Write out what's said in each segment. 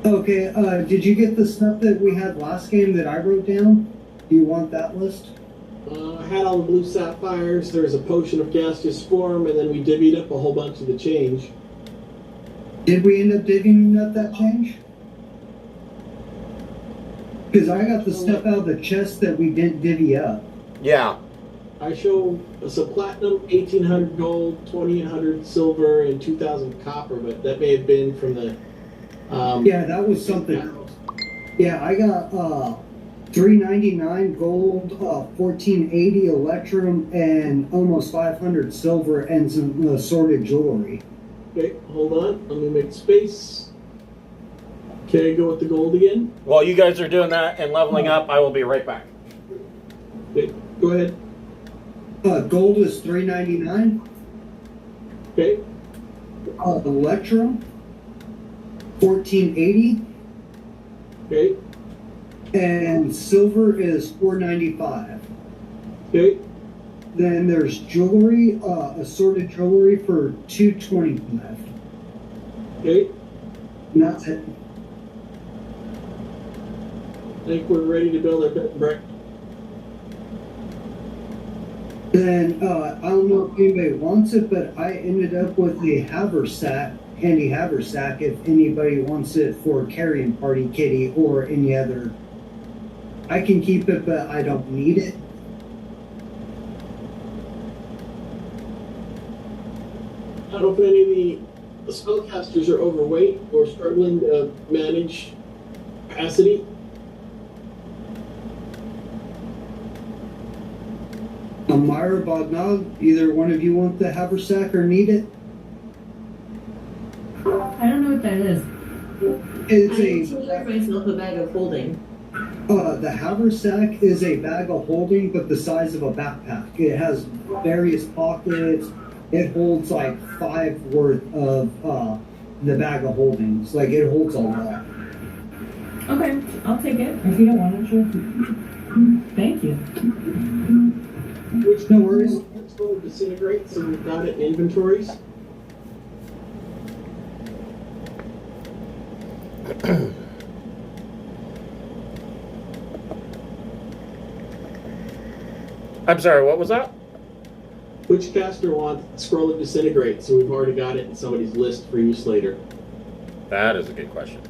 Okay, did you get the stuff that we had last game that I wrote down? Do you want that list? I had all the blue sapphires. There's a potion of gaseous form, and then we divvied up a whole bunch of the change. Did we end up divvying up that change? Because I got the stuff out of the chest that we didn't divvy up. Yeah. I show some platinum, 1,800 gold, 2,800 silver, and 2,000 copper, but that may have been from the... yeah, that was something else. Yeah, I got 399 gold, 1480 electrum, and almost 500 silver, and some assorted jewelry. Okay, hold on. Let me make space. Can I go with the gold again? While you guys are doing that and leveling up, I will be right back. Okay, go ahead. Gold is 399. Okay. Electrum, 1480. Okay. And silver is 495. Okay. Then there's jewelry, assorted jewelry for 225. Okay. And that's it. I think we're ready to build our bed and breakfast. Then, I don't know if anybody wants it, but I ended up with a haversack, handy haversack, if anybody wants it for carrying party kitty or any other. I can keep it, but I don't need it. I don't know if any of the spellcasters are overweight or struggling to manage capacity. Myra, Bognog, either one of you want the haversack or need it? I don't know what that is. It's I consider myself a bag of holding. The haversack is a bag of holding, but the size of a backpack. It has various pockets. It holds like 5 worth of the bag of holdings. Like, it holds a lot. Okay, I'll take it. If you don't want it, sure. Thank you. Which No worries. Let's go to disintegrate, so we've got it in inventories. I'm sorry, what was that? Which caster wants Scroll of Disintegrate, so we've already got it in somebody's list for use later. That is a good question.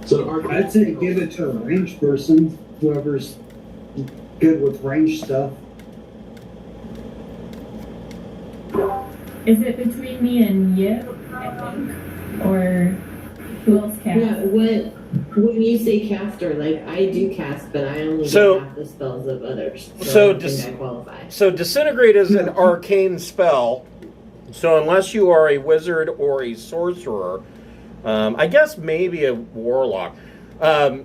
So I'd say give it to a ranged person, whoever's good with ranged stuff. Is it between me and Yip, I think? Or who else casts? Yeah, when you say caster, like I do cast, but I only So- get half the spells of others. so I don't think I qualify. So Disintegrate is an arcane spell. So unless you are a wizard or a sorcerer, I guess maybe a warlock,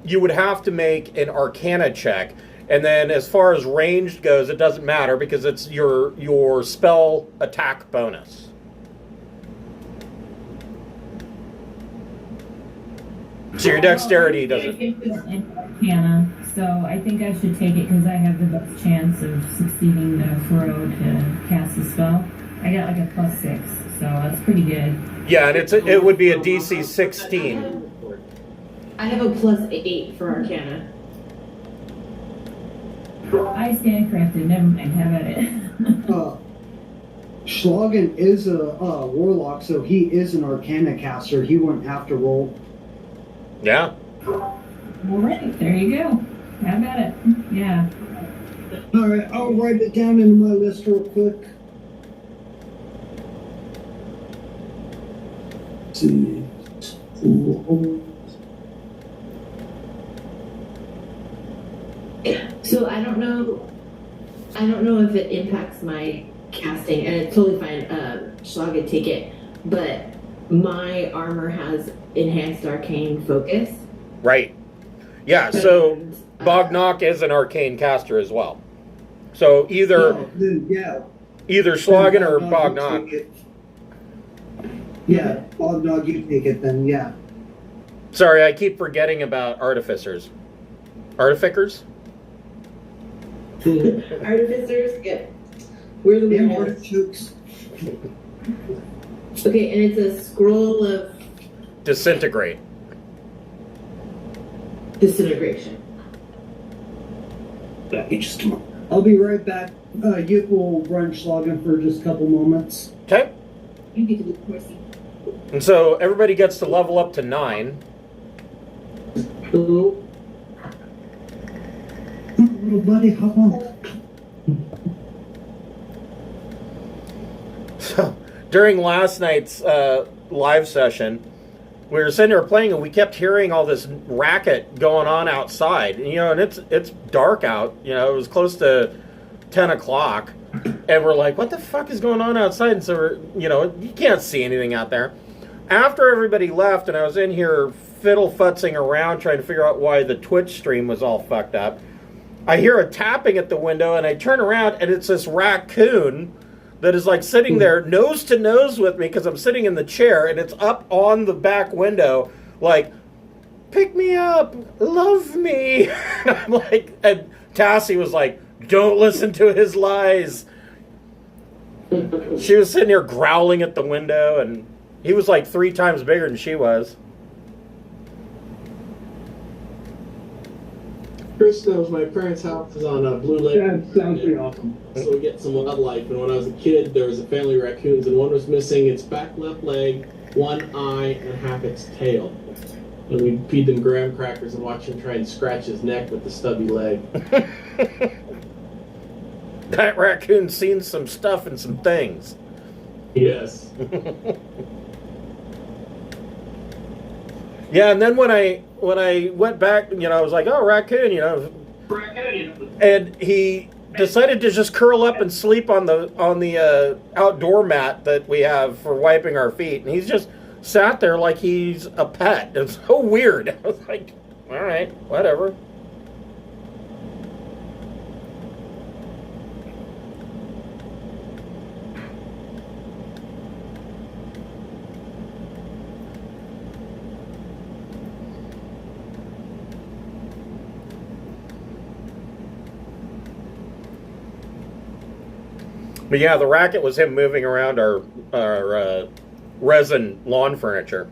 you would have to make an Arcana check. And then as far as ranged goes, it doesn't matter because it's your spell attack bonus. So your dexterity I doesn't... think it's in Arcana, so I think I should take it because I have the best chance of succeeding the throw to cast the spell. I got like a +6, so that's pretty good. Yeah, and it would be a DC 16. I have a +8 for Arcana. I stand corrected. Never mind. Have at it. Schlagen is a warlock, so he is an Arcana caster. He wouldn't have to roll. Yeah. All right. There you go. Have at it. Yeah. All right, I'll write it down into my list real quick. So I don't know if it impacts my casting, and it's totally fine. Schlagen, take it, but my armor has enhanced arcane focus. Right. Yeah, so And, Bognock is an arcane caster as well. So either Yeah. either Schlagen or Bognog, Bognock. you take it. Yeah, Bognog, you take it then, yeah. Sorry, I keep forgetting about artificers. Artificers? Artificers, yeah. We're the Damn weirdos. artichokes. Okay, and it's a scroll of Disintegrate. disintegration. Just a moment. I'll be right back. Yip will run Schlagen for just a couple moments. Okay. You get to do the horsey. And so everybody gets to level up to 9. Hello. Little buddy, hop on. So during last night's live session, we were sitting there playing, and we kept hearing all this racket going on outside. And, and it's dark out. It was close to 10 o'clock, and we're like, "What the fuck is going on outside?" And so you can't see anything out there. After everybody left, and I was in here fiddle-futzing around trying to figure out why the Twitch stream was all fucked up, I hear a tapping at the window, and I turn around, and it's this raccoon that is like sitting there nose to nose with me because I'm sitting in the chair, and it's up on the back window like, "Pick me up, love me." And I'm like, and Tassie was like, "Don't listen to his lies." She was sitting here growling at the window, and he was like 3 times bigger than she was. Chris knows my parents' house is on Blue Lake. That sounds pretty awesome. So we get some wildlife, and when I was a kid, there was a family of raccoons, and one was missing its back left leg, one eye, and half its tail. And we'd feed them graham crackers and watch him try and scratch his neck with the stubby leg. That raccoon's seen some stuff and some things. Yes. Yeah, and then when I went back, I was like, "Oh, raccoon," and he decided to just curl up and sleep on the outdoor mat that we have for wiping our feet, and he's just sat there like he's a pet. It's so weird. I was like, "All right, whatever." But yeah, the racket was him moving around our resin lawn furniture.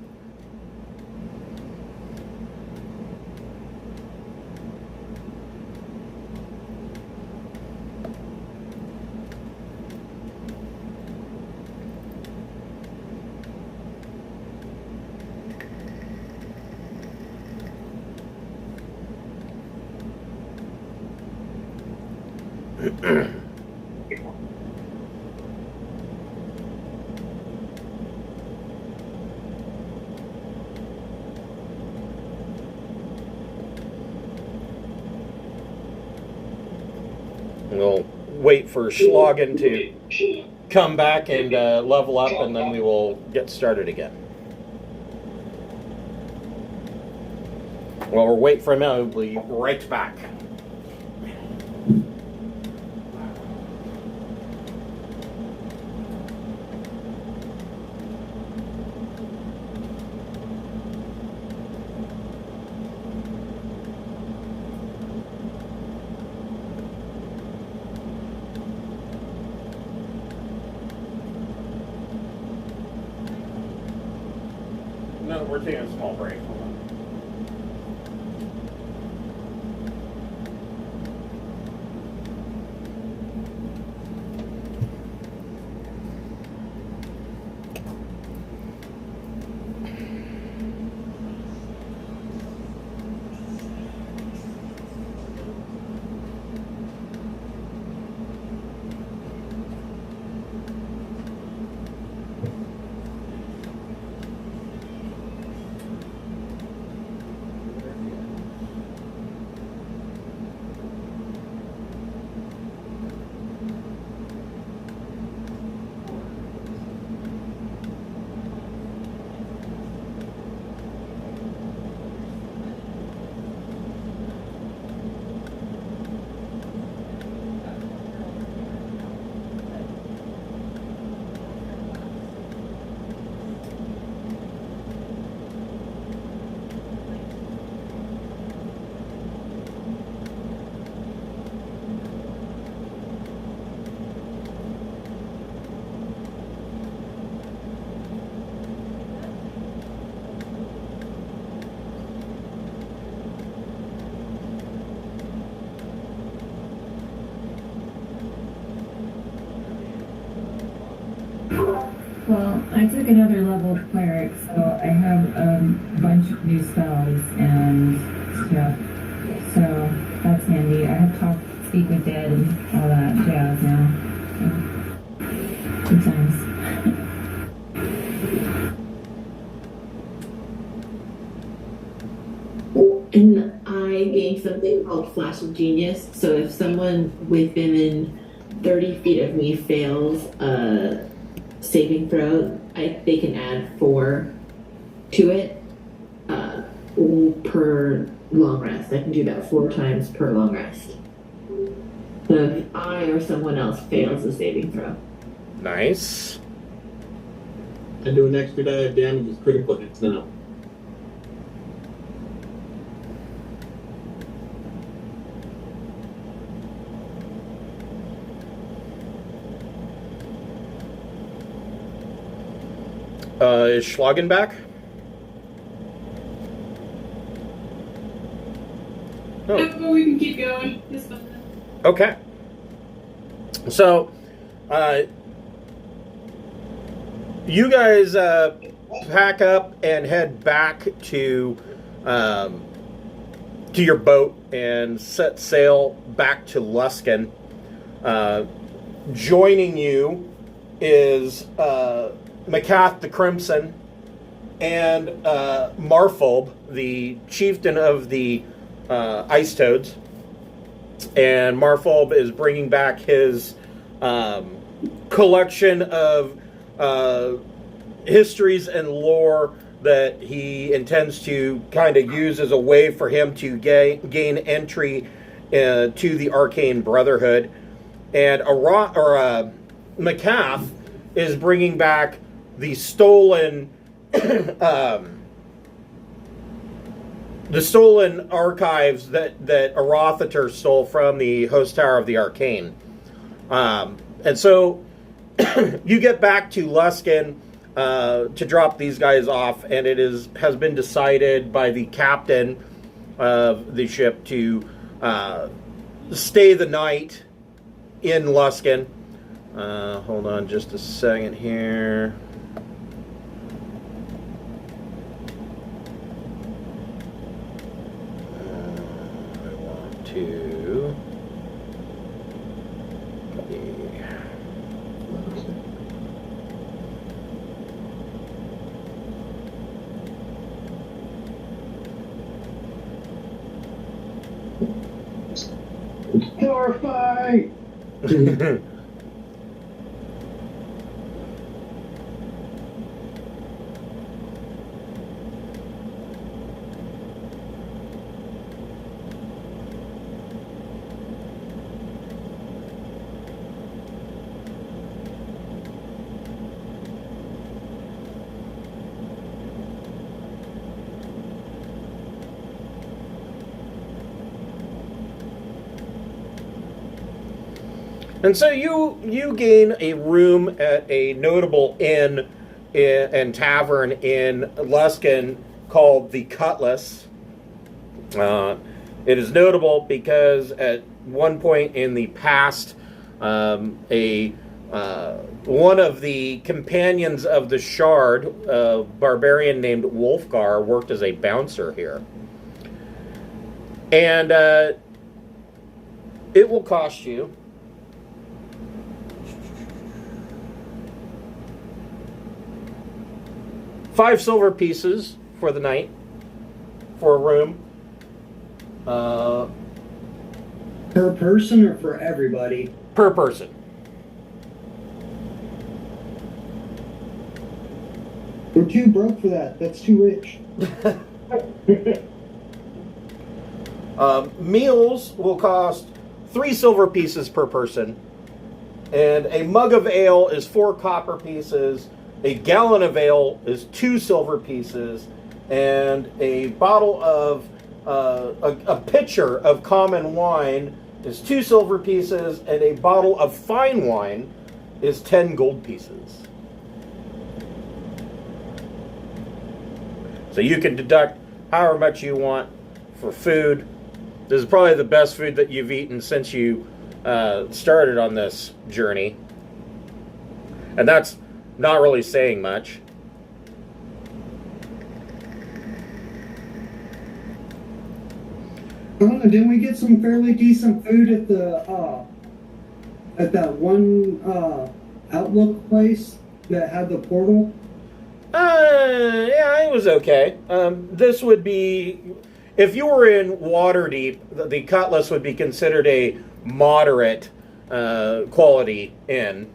We'll wait for Schlagen to come back and level up, and then we will get started again. While we're waiting for him, I'll be right back. No, we're taking a small break. Hold on. Well, I took another level of cleric, so I have a bunch of new spells and stuff. So that's handy. I have to speak with dead and all that jazz now. So, good times. And I gained something called Flash of Genius. So if someone within 30 feet of me fails a saving throw, they can add 4 to it per long rest. I can do that 4 times per long rest. So if I or someone else fails a saving throw. Nice. I do an extra die of damage with critical hits now. Is Schlagen back? No, but we can keep going. It's fine. Okay. So, you guys pack up and head back to your boat and set sail back to Luskan. Joining you is Macath the Crimson and Marfob, the chieftain of the Ice Toads. And Marfob is bringing back his collection of histories and lore that he intends to kind of use as a way for him to gain entry to the Arcane Brotherhood. And Macath is bringing back the stolen archives that Arauthator stole from the Host Tower of the Arcane. And so you get back to Luskan to drop these guys off, and it has been decided by the captain of the ship to stay the night in Luskan. Hold on just a second here. I want to copy. Horrifying! And so you gain a room at a notable inn and tavern in Luskan called the Cutlass. It is notable because at one point in the past, one of the companions of the Shard, a barbarian named Wolfgar, worked as a bouncer here. And it will cost you 5 silver pieces for the night, for a room. Per person or for everybody? Per person. We're too broke for that. That's too rich. Meals will cost 3 silver pieces per person. And a mug of ale is 4 copper pieces. A gallon of ale is 2 silver pieces, and a bottle of a pitcher of common wine is 2 silver pieces, and a bottle of fine wine is 10 gold pieces. So you can deduct however much you want for food. This is probably the best food that you've eaten since you started on this journey, and that's not really saying much. I don't know, didn't we get some fairly decent food at the at that one Outlook place that had the portal? Yeah, it was okay. This would be, if you were in Waterdeep, the Cutlass would be considered a moderate quality inn.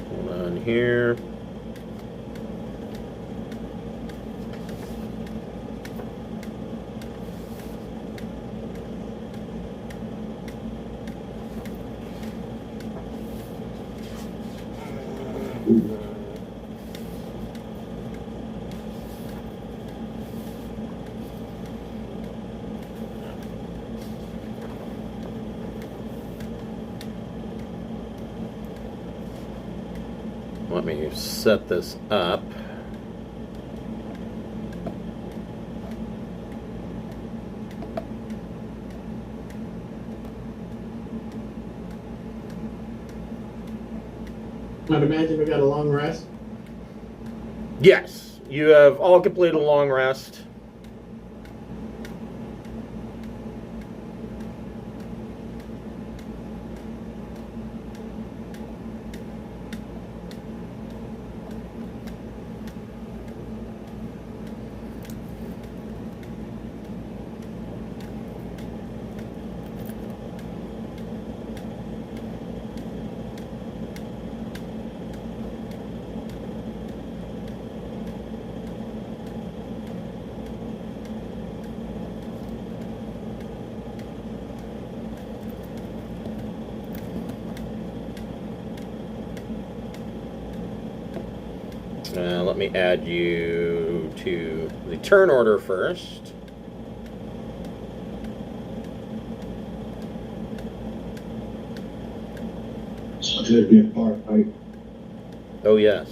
Hold on here. Let me set this up. I'd imagine we got a long rest. Yes, you have all completed a long rest. Let me add you to the turn order first. So it'd be a bar fight. Oh, yes.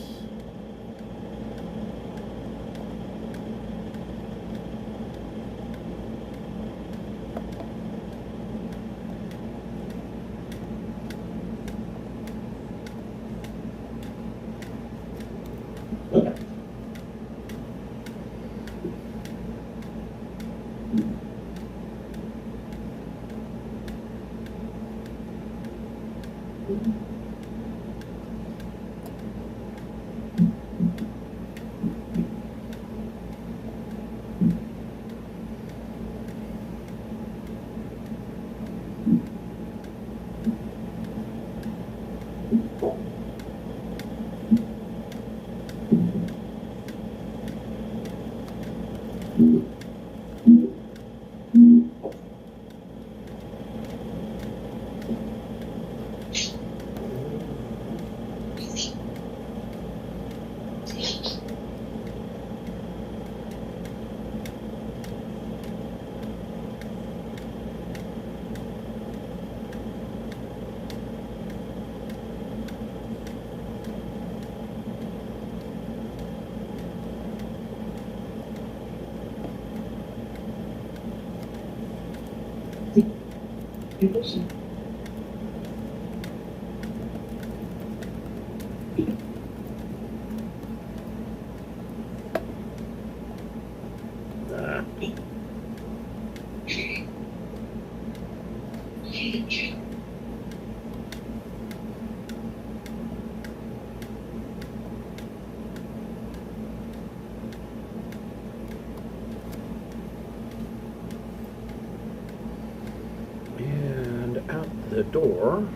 And out the door.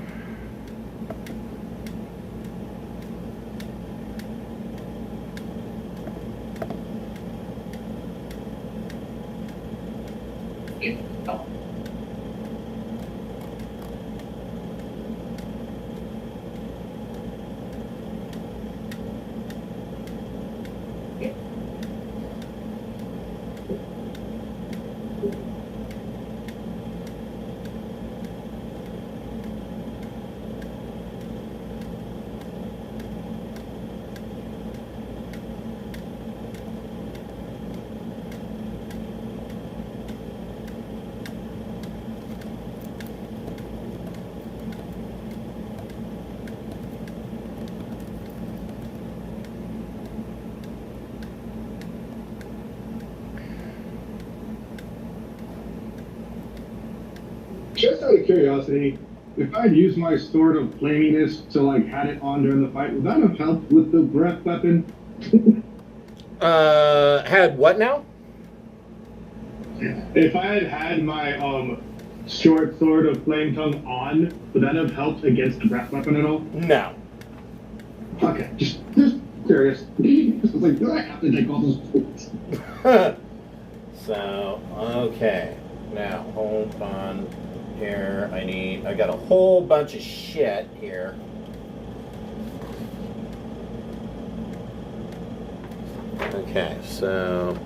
Just out of curiosity, if I'd used my sword of flaminess to like had it on during the fight, would that have helped with the breath weapon? Had what now? If I had had my short sword of flame tongue on, would that have helped against the breath weapon at all? No. Okay, just curious. I was like, do I have to take all those points? So, okay. Now, hold on here. I got a whole bunch of shit here. Okay, so...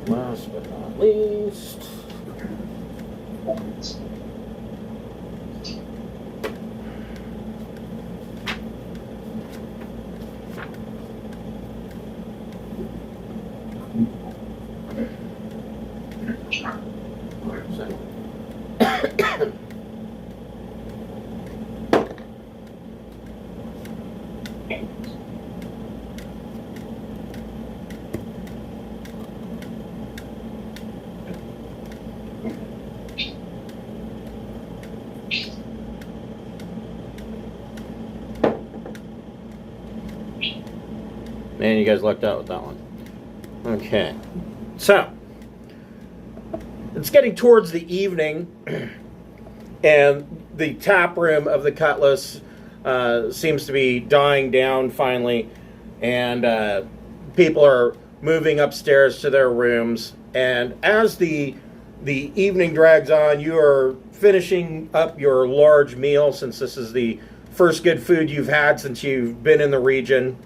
Last but not least... Man, you guys lucked out with that one. Okay. So, it's getting towards the evening, and the tap room of the Cutlass seems to be dying down finally, and people are moving upstairs to their rooms. And as the evening drags on, you are finishing up your large meal, since this is the first good food you've had since you've been in the region.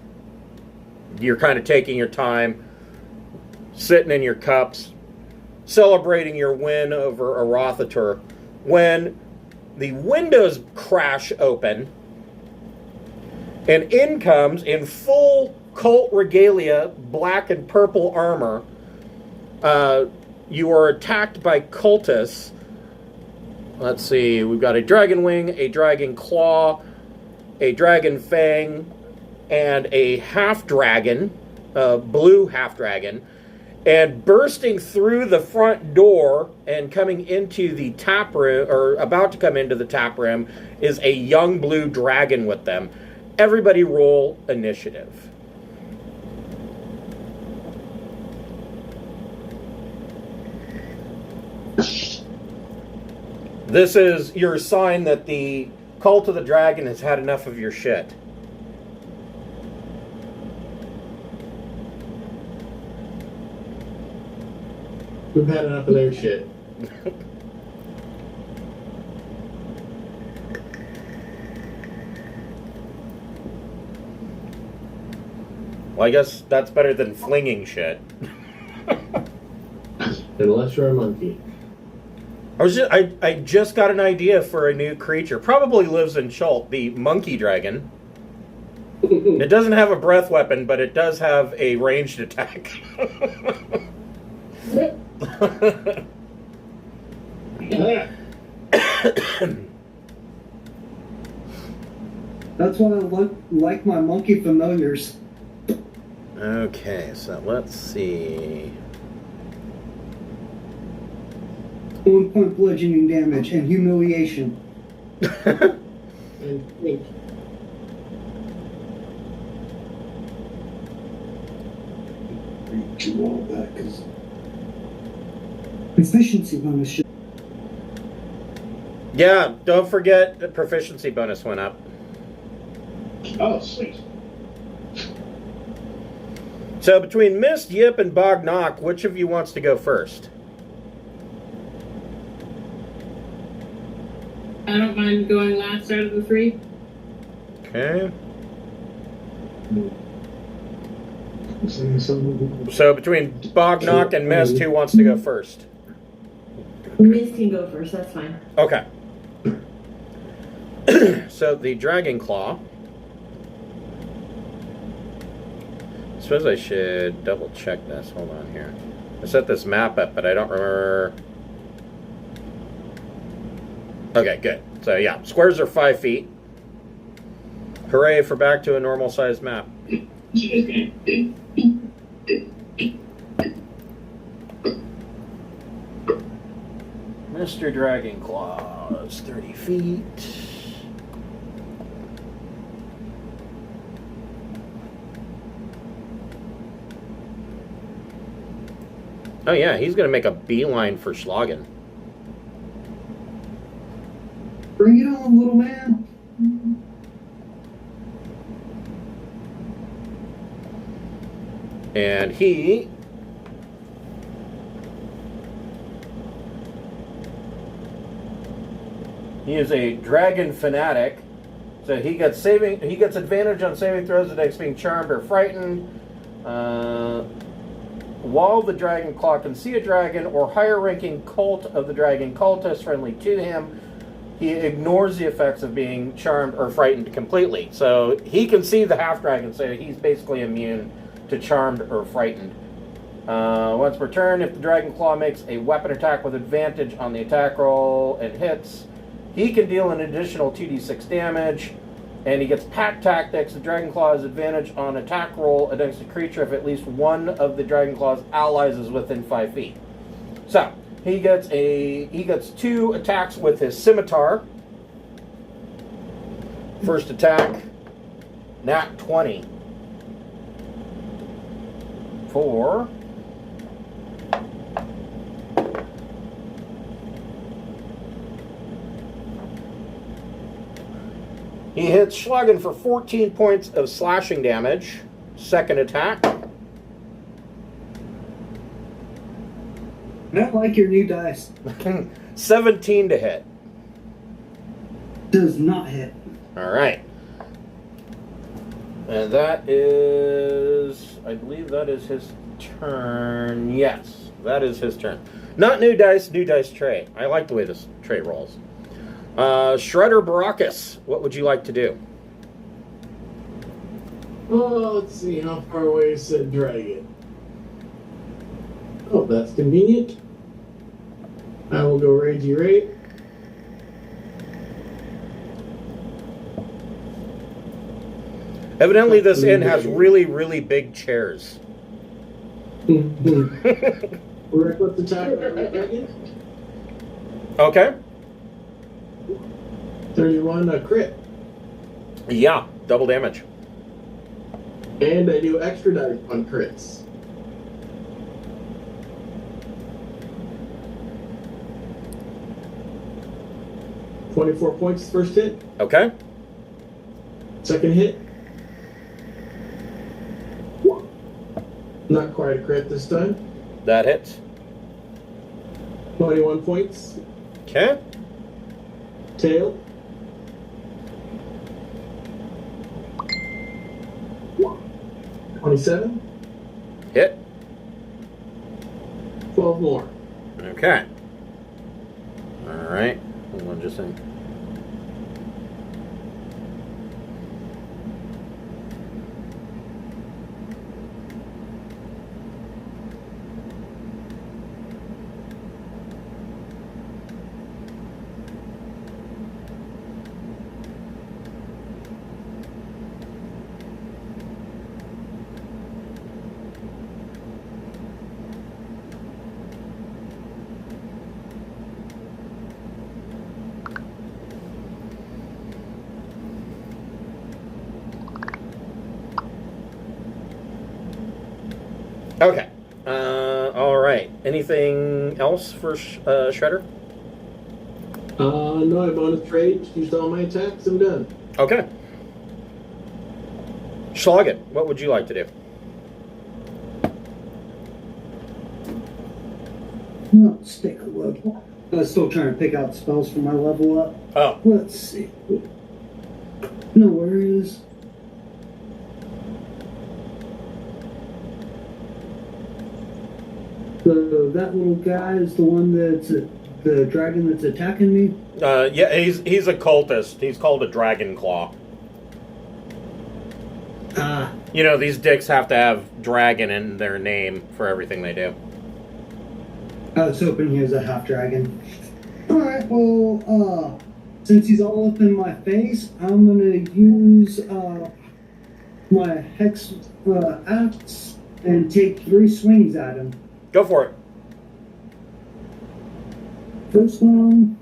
You're kind of taking your time, sitting in your cups, celebrating your win over Arauthator, when the windows crash open, and in comes, in full cult regalia, black and purple armor, you are attacked by cultists. Let's see, we've got a dragon wing, a dragon claw, a dragon fang, and a half-dragon, blue half-dragon, and bursting through the front door and coming into the tap room, or about to come into the tap room, is a young blue dragon with them. Everybody roll initiative. This is your sign that the Cult of the Dragon has had enough of your shit. We've had enough of their shit. Well, I guess that's better than flinging shit. Unless you're a monkey. I just got an idea for a new creature. Probably lives in Shult, the monkey dragon. It doesn't have a breath weapon, but it does have a ranged attack. That's why I like my monkey familiars. Okay, so let's see. 1 point bludgeoning damage and humiliation. And pink. Do all that because efficiency bonus. Yeah, don't forget the proficiency bonus went up. Oh, sweet. So between Mist, Yip, and Bognock, which of you wants to go first? I don't mind going last out of the three. Okay. So between Bognock and Mist, who wants to go first? Miss can go first. That's fine. Okay. So the Dragon Claw. I suppose I should double check this. Hold on here. I set this map up, but I don't remember. Okay, good. So yeah, squares are 5 feet. Hooray for back to a normal sized map. Mr. Dragon Claw is 30 feet. Oh yeah, he's going to make a beeline for Schlagen. Bring it on, little man. And he is a dragon fanatic. So he gets advantage on saving throws against being charmed or frightened. While the Dragon Claw can see a dragon or higher ranking cult of the dragon cultist friendly to him, he ignores the effects of being charmed or frightened completely. So he can see the half dragon, so he's basically immune to charmed or frightened. Once per turn, if the Dragon Claw makes a weapon attack with advantage on the attack roll and hits, he can deal an additional 2d6 damage, and he gets Pack Tactics. The Dragon Claw has advantage on attack roll against a creature if at least one of the Dragon Claw's allies is within 5 feet. So he gets 2 attacks with his scimitar. First attack, nat 20 for he hits Schlagen for 14 points of slashing damage. Second attack. I don't like your new dice. 17 to hit. Does not hit. All right. And that is, I believe that is his turn. Yes, that is his turn. Not new dice tray. I like the way this tray rolls. Shredder Baracus, what would you like to do? Oh, let's see, how far away is said dragon? Oh, that's convenient. I will go Ragey Ray. Evidently this inn has really, really big chairs. Reckless attack on the dragon. Okay. 31 crit. Yeah, double damage. And I do extra dice on crits. $24 points first hit. Okay. Second hit. Not quite a crit this time. That hits. 21 points. Okay. Tail. 27. Hit. 12 more. Okay. All right. Hold on just a second. Okay. All right. Anything else for Shredder? No, I'm on a trade. Used all my attacks. I'm done. Okay. Schlagen, what would you like to do? No, stick a level. I was still trying to pick out spells for my level up. Oh. Let's see. No worries. So that little guy is the one that's the dragon that's attacking me. Yeah, he's a cultist. He's called a dragon claw. Ah, You know, these dicks have to have dragon in their name for everything they do. I was hoping he was a half dragon. Alright, well, since he's all up in my face, I'm gonna use my hex axe and take 3 swings at him. Go for it. First one.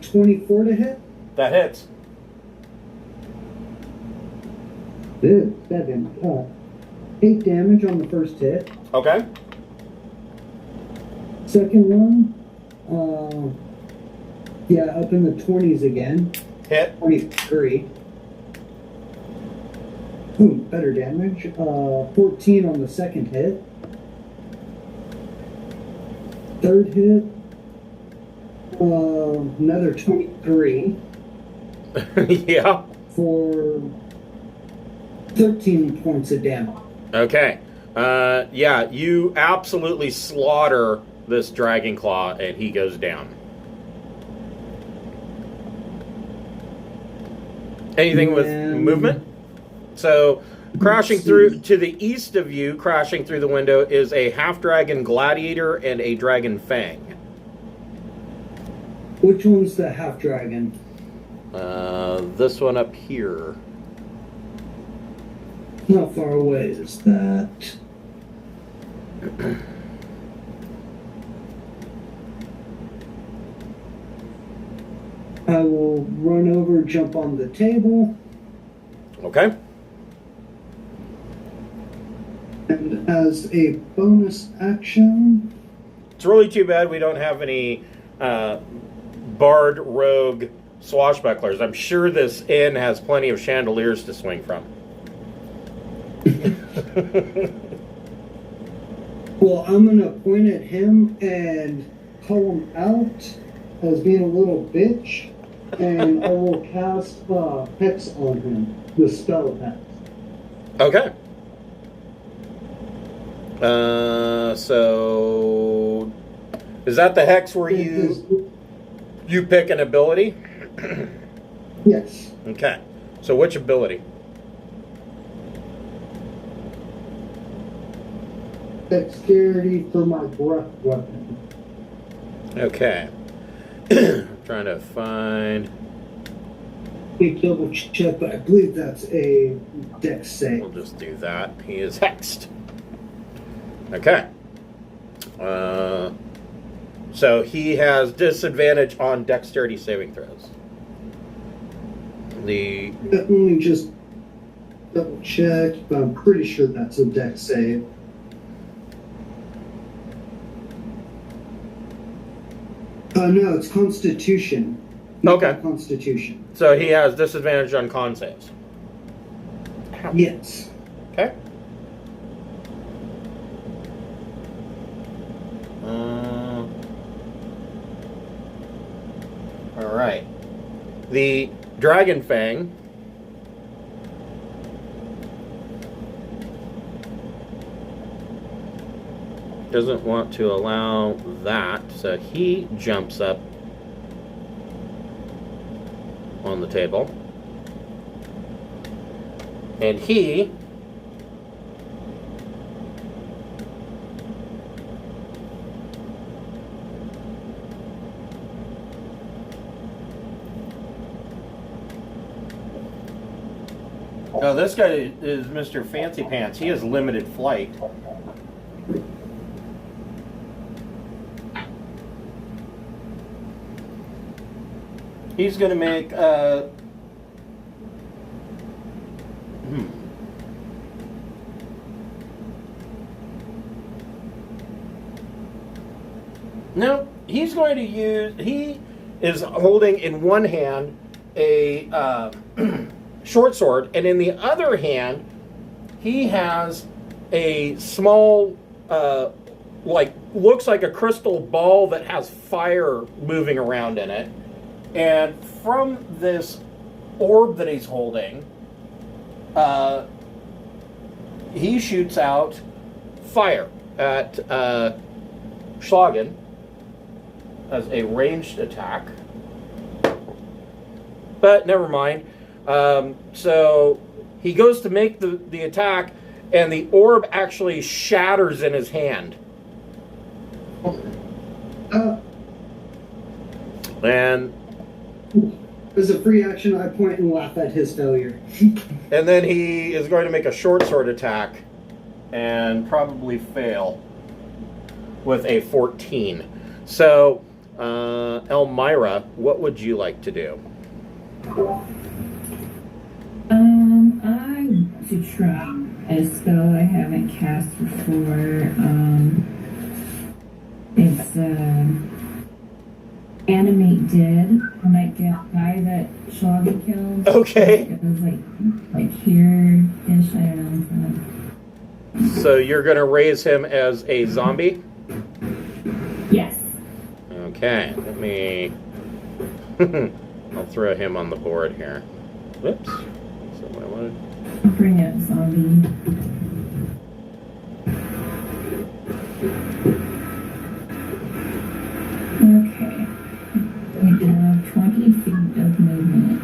24 to hit. That hits. Good. 8 damage on the first hit. Okay. Second one, yeah, up in the 20s again. Hit. 23. Ooh, better damage. 14 on the second hit. Third hit, another 23 Yeah. for 13 points of damage. Okay. Yeah, you absolutely slaughter this dragon claw, and he goes down. Anything with movement? So, crashing through to the east of you, crashing through the window, is a half-dragon gladiator and a dragon fang. Which one's the half dragon? This one up here. How far away is that? I will run over, jump on the table, Okay. and as a bonus action, It's really too bad we don't have any bard rogue swashbucklers. I'm sure this inn has plenty of chandeliers to swing from. well, I'm going to point at him and call him out as being a little bitch, and I will cast Hex on him, the spell Hex. Okay. So is that the hex where you pick an ability? Yes. Okay. So which ability? Dexterity for my breath weapon. Okay. Trying to find. Big double check, but I believe that's a dex save. We'll just do that. He is hexed. Okay. So he has disadvantage on dexterity saving throws. Let me just double check, but I'm pretty sure that's a dex save. No, it's Constitution. Okay. Constitution. So he has disadvantage on con saves. Yes. Okay. All right. The Dragon Fang doesn't want to allow that, so he jumps up on the table. And he oh, this guy is Mr. Fancy Pants. He has limited flight. He's going to make No, he's going to use. He is holding in one hand a short sword, and in the other hand, he has a small, looks like a crystal ball that has fire moving around in it. And from this orb that he's holding, he shoots out fire at Schlagen as a ranged attack. But never mind. So he goes to make the attack, and the orb actually shatters in his hand. And as a free action, I point and laugh at his failure. and then he is going to make a short sword attack and probably fail with a 14. So, Elmira, what would you like to do? I want to try a spell I haven't cast before. It's Animate Dead, like that guy that Schlagen killed. Okay. It was like here-ish, I don't know. So you're going to raise him as a zombie? Yes. Okay, let me... I'll throw him on the board here. Whoops. That's not what I wanted. I'll bring up zombie. Okay. We have 20 feet of movement.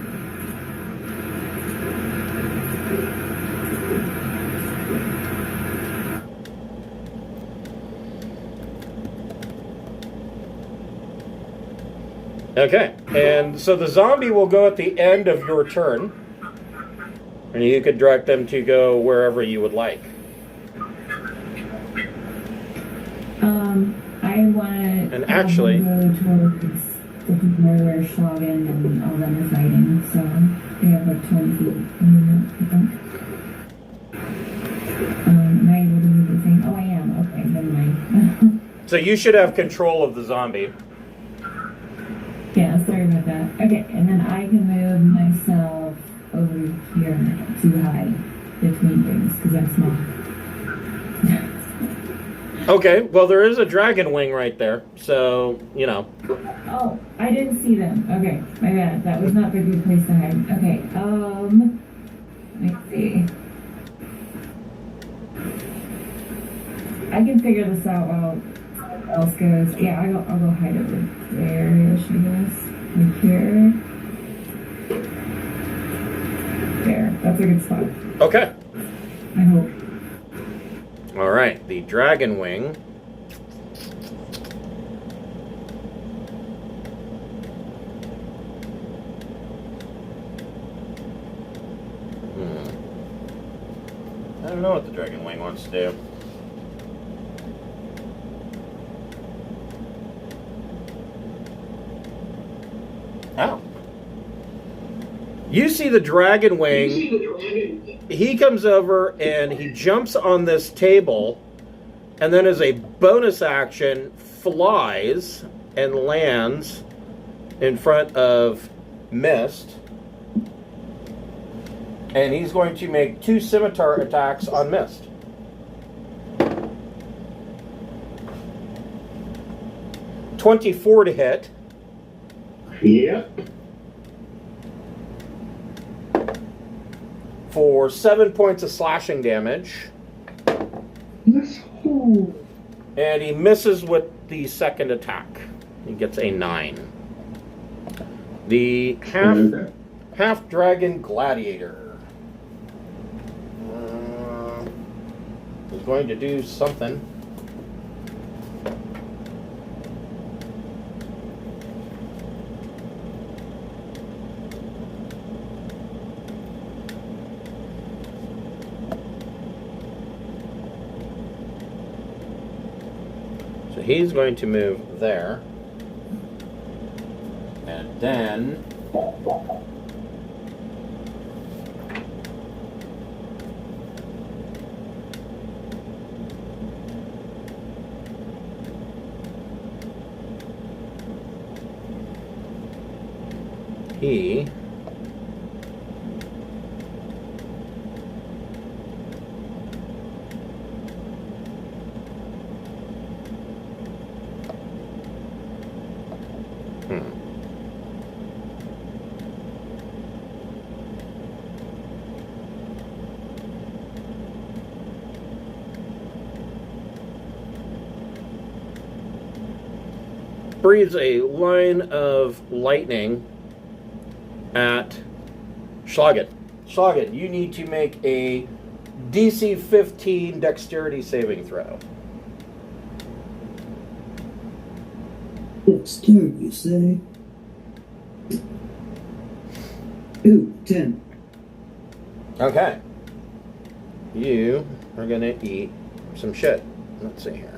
Okay, and so the zombie will go at the end of your turn, and you could direct them to go wherever you would like. I want to And actually- go towards the people where Schlagen and all them are fighting, so they have like 20 feet of movement, I think. Am I able to move the thing? Oh, I am. Okay, never mind. So you should have control of the zombie. Yeah, sorry about that. Okay, and then I can move myself over here to hide between things, because I'm small. Okay, well there is a dragon wing right there, so, you know. Oh, I didn't see them. Okay, my bad. That was not the good place to hide. Okay, let's see. I can figure this out while someone else goes. Yeah, I'll go hide over there, I guess. Like here. There, that's a good spot. Okay. I hope. All right, the dragon wing. I don't know what the dragon wing wants to do. Oh. You see the dragon wing. He comes over and he jumps on this table, and then as a bonus action flies and lands in front of Mist. And he's going to make 2 scimitar attacks on Mist. .24 to hit. Yep. For 7 points of slashing damage. Let's hold. And he misses with the second attack. He gets a 9. The half dragon gladiator is going to do something. So he's going to move there. And then he... breathes a line of lightning at Schlagen. Schlagen, you need to make a DC 15 dexterity saving throw. Dexterity, you say? Ooh, 10. Okay. You are going to eat some shit. Let's see here.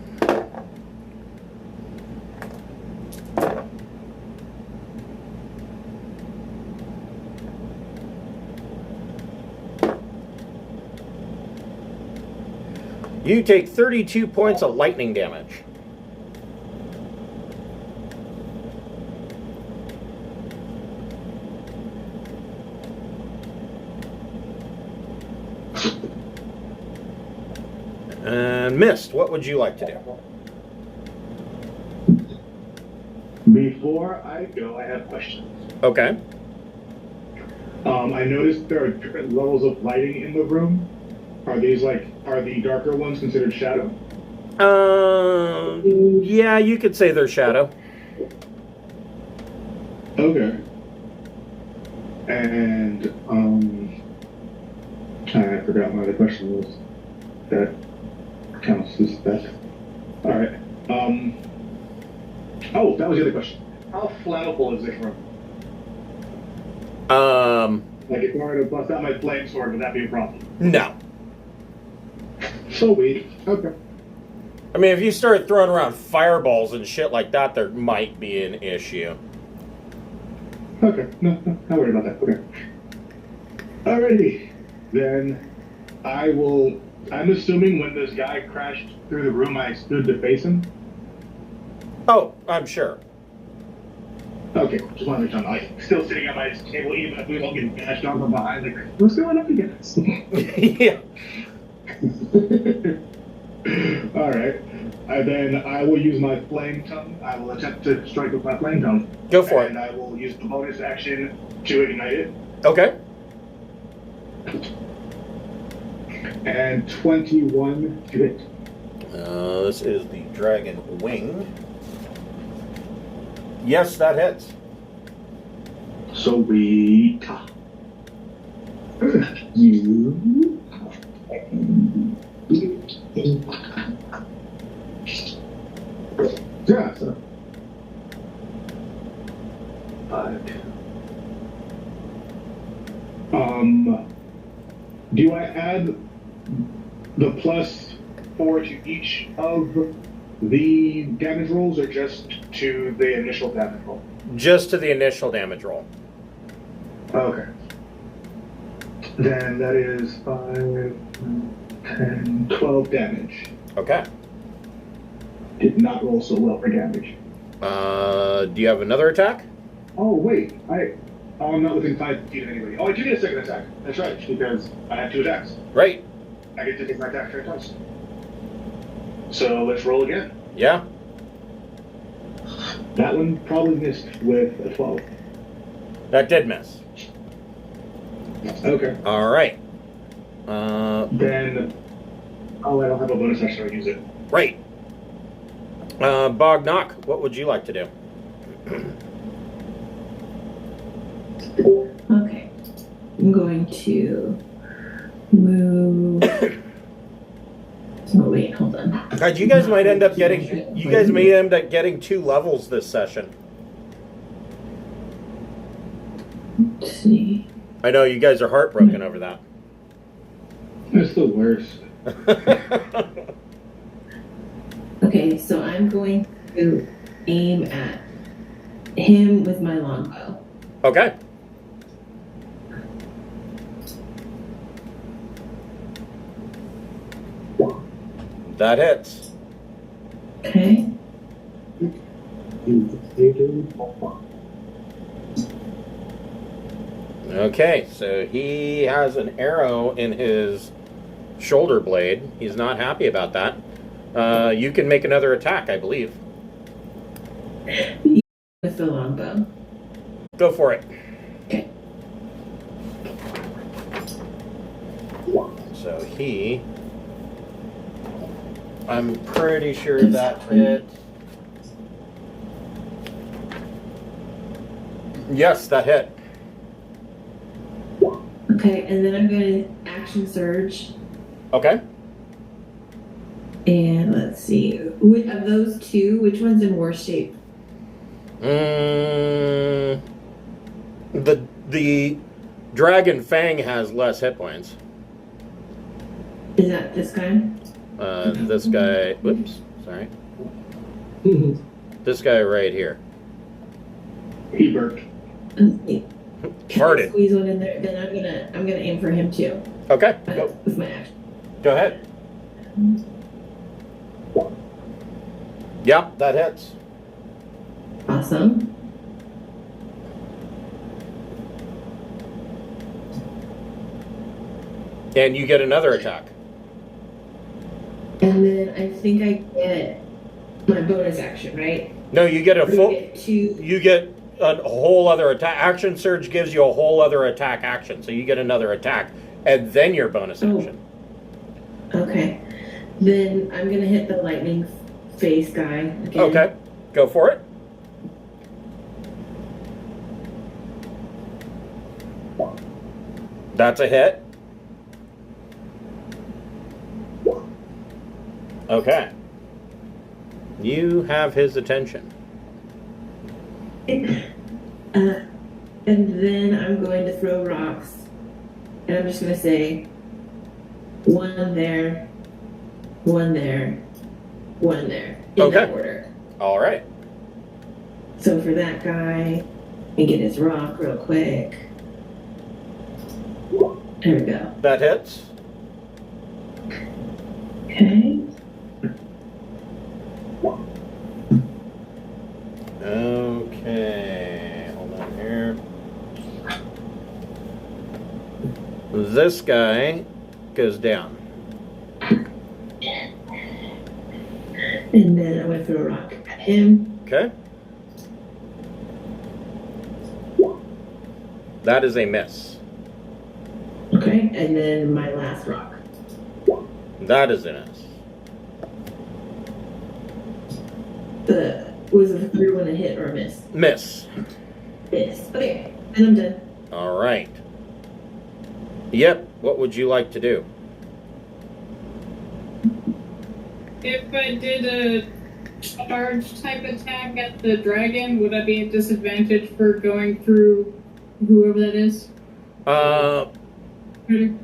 You take 32 points of lightning damage. And Mist, what would you like to do? Before I go, I have questions. Okay. I noticed there are different levels of lighting in the room. Are the darker ones considered shadow? Yeah, you could say they're shadow. Okay. And, I forgot what the question was. That counts as that. Alright. Oh, that was the other question. How flammable is this room? Like, if I were to bust out my flame sword, would that be a problem? No. So weak. Okay. I mean, if you started throwing around fireballs and shit like that, there might be an issue. Okay. No, not worried about that. Okay. Alrighty. Then I'm assuming when this guy crashed through the room, I stood to face him. Oh, I'm sure. Okay, just want to make sure I'm like, still sitting at my table, even if we don't get bashed on from behind. Like, what's going on again? Yeah. Alright. And then I will use my flame tongue. I will attempt to strike with my flame tongue. Go for it. And I will use the bonus action to ignite it. Okay. And 21 to hit. This is the Dragon Wing. Yes, that hits. Sweet. You. Yeah, so. 5. Do I add the +4 to each of the damage rolls, or just to the initial damage roll? Just to the initial damage roll. Okay. Then that is 5, 10, 12 damage. Okay. Did not roll so well for damage. Do you have another attack? Oh, wait. I'm not within 5 feet of anybody. Oh, I do get a second attack. That's right, because I have 2 attacks. Right. I get to take my attack twice. So let's roll again. Yeah. That one probably missed with a 12. That did miss. Okay. All right. Then, I don't have a bonus action to use it. Right. Bognock, what would you like to do? Okay. I'm going to move. Oh wait, hold on. God, you guys might end up getting. You guys may end up getting 2 levels this session. Let's see. I know you guys are heartbroken over that. That's the worst. Okay, so I'm going to aim at him with my longbow. Okay. That hits. Okay. Okay, so he has an arrow in his shoulder blade. He's not happy about that. You can make another attack, I believe. With the longbow. Go for it. Okay. So I'm pretty sure that hit. Yes, that hit. Okay, and then I'm going to action surge. Okay. And let's see. Of those two, which one's in worse shape? The Dragon Fang has less hit points. Is that this guy? This guy. Whoops. Sorry. This guy right here. He burped. Can I Farted. squeeze one in there? Then I'm gonna aim for him too. Okay. Go. With my action. Go ahead. Yep, that hits. Awesome. And you get another attack. And then I think I get my bonus action, right? No, you get a Or do I full. get two. You get a whole other attack. Action Surge gives you a whole other attack action, so you get another attack, and then your bonus action. Okay. Then I'm gonna hit the lightning face guy again. Okay, go for it. That's a hit. Okay. You have his attention. And then I'm going to throw rocks. And I'm just going to say, one there, one there, one there. In that order. All right. So for that guy, and get his rock real quick. There we go. That hits. Okay. Okay. Hold on here. This guy goes down. And then I'm going to throw a rock at him. Okay. That is a miss. Okay. And then my last rock. That is a miss. Was the third one a hit or a miss? Miss. Miss. Okay. And I'm done. All right. Yep. What would you like to do? If I did a charge type attack at the dragon, would I be at disadvantage for going through whoever that is?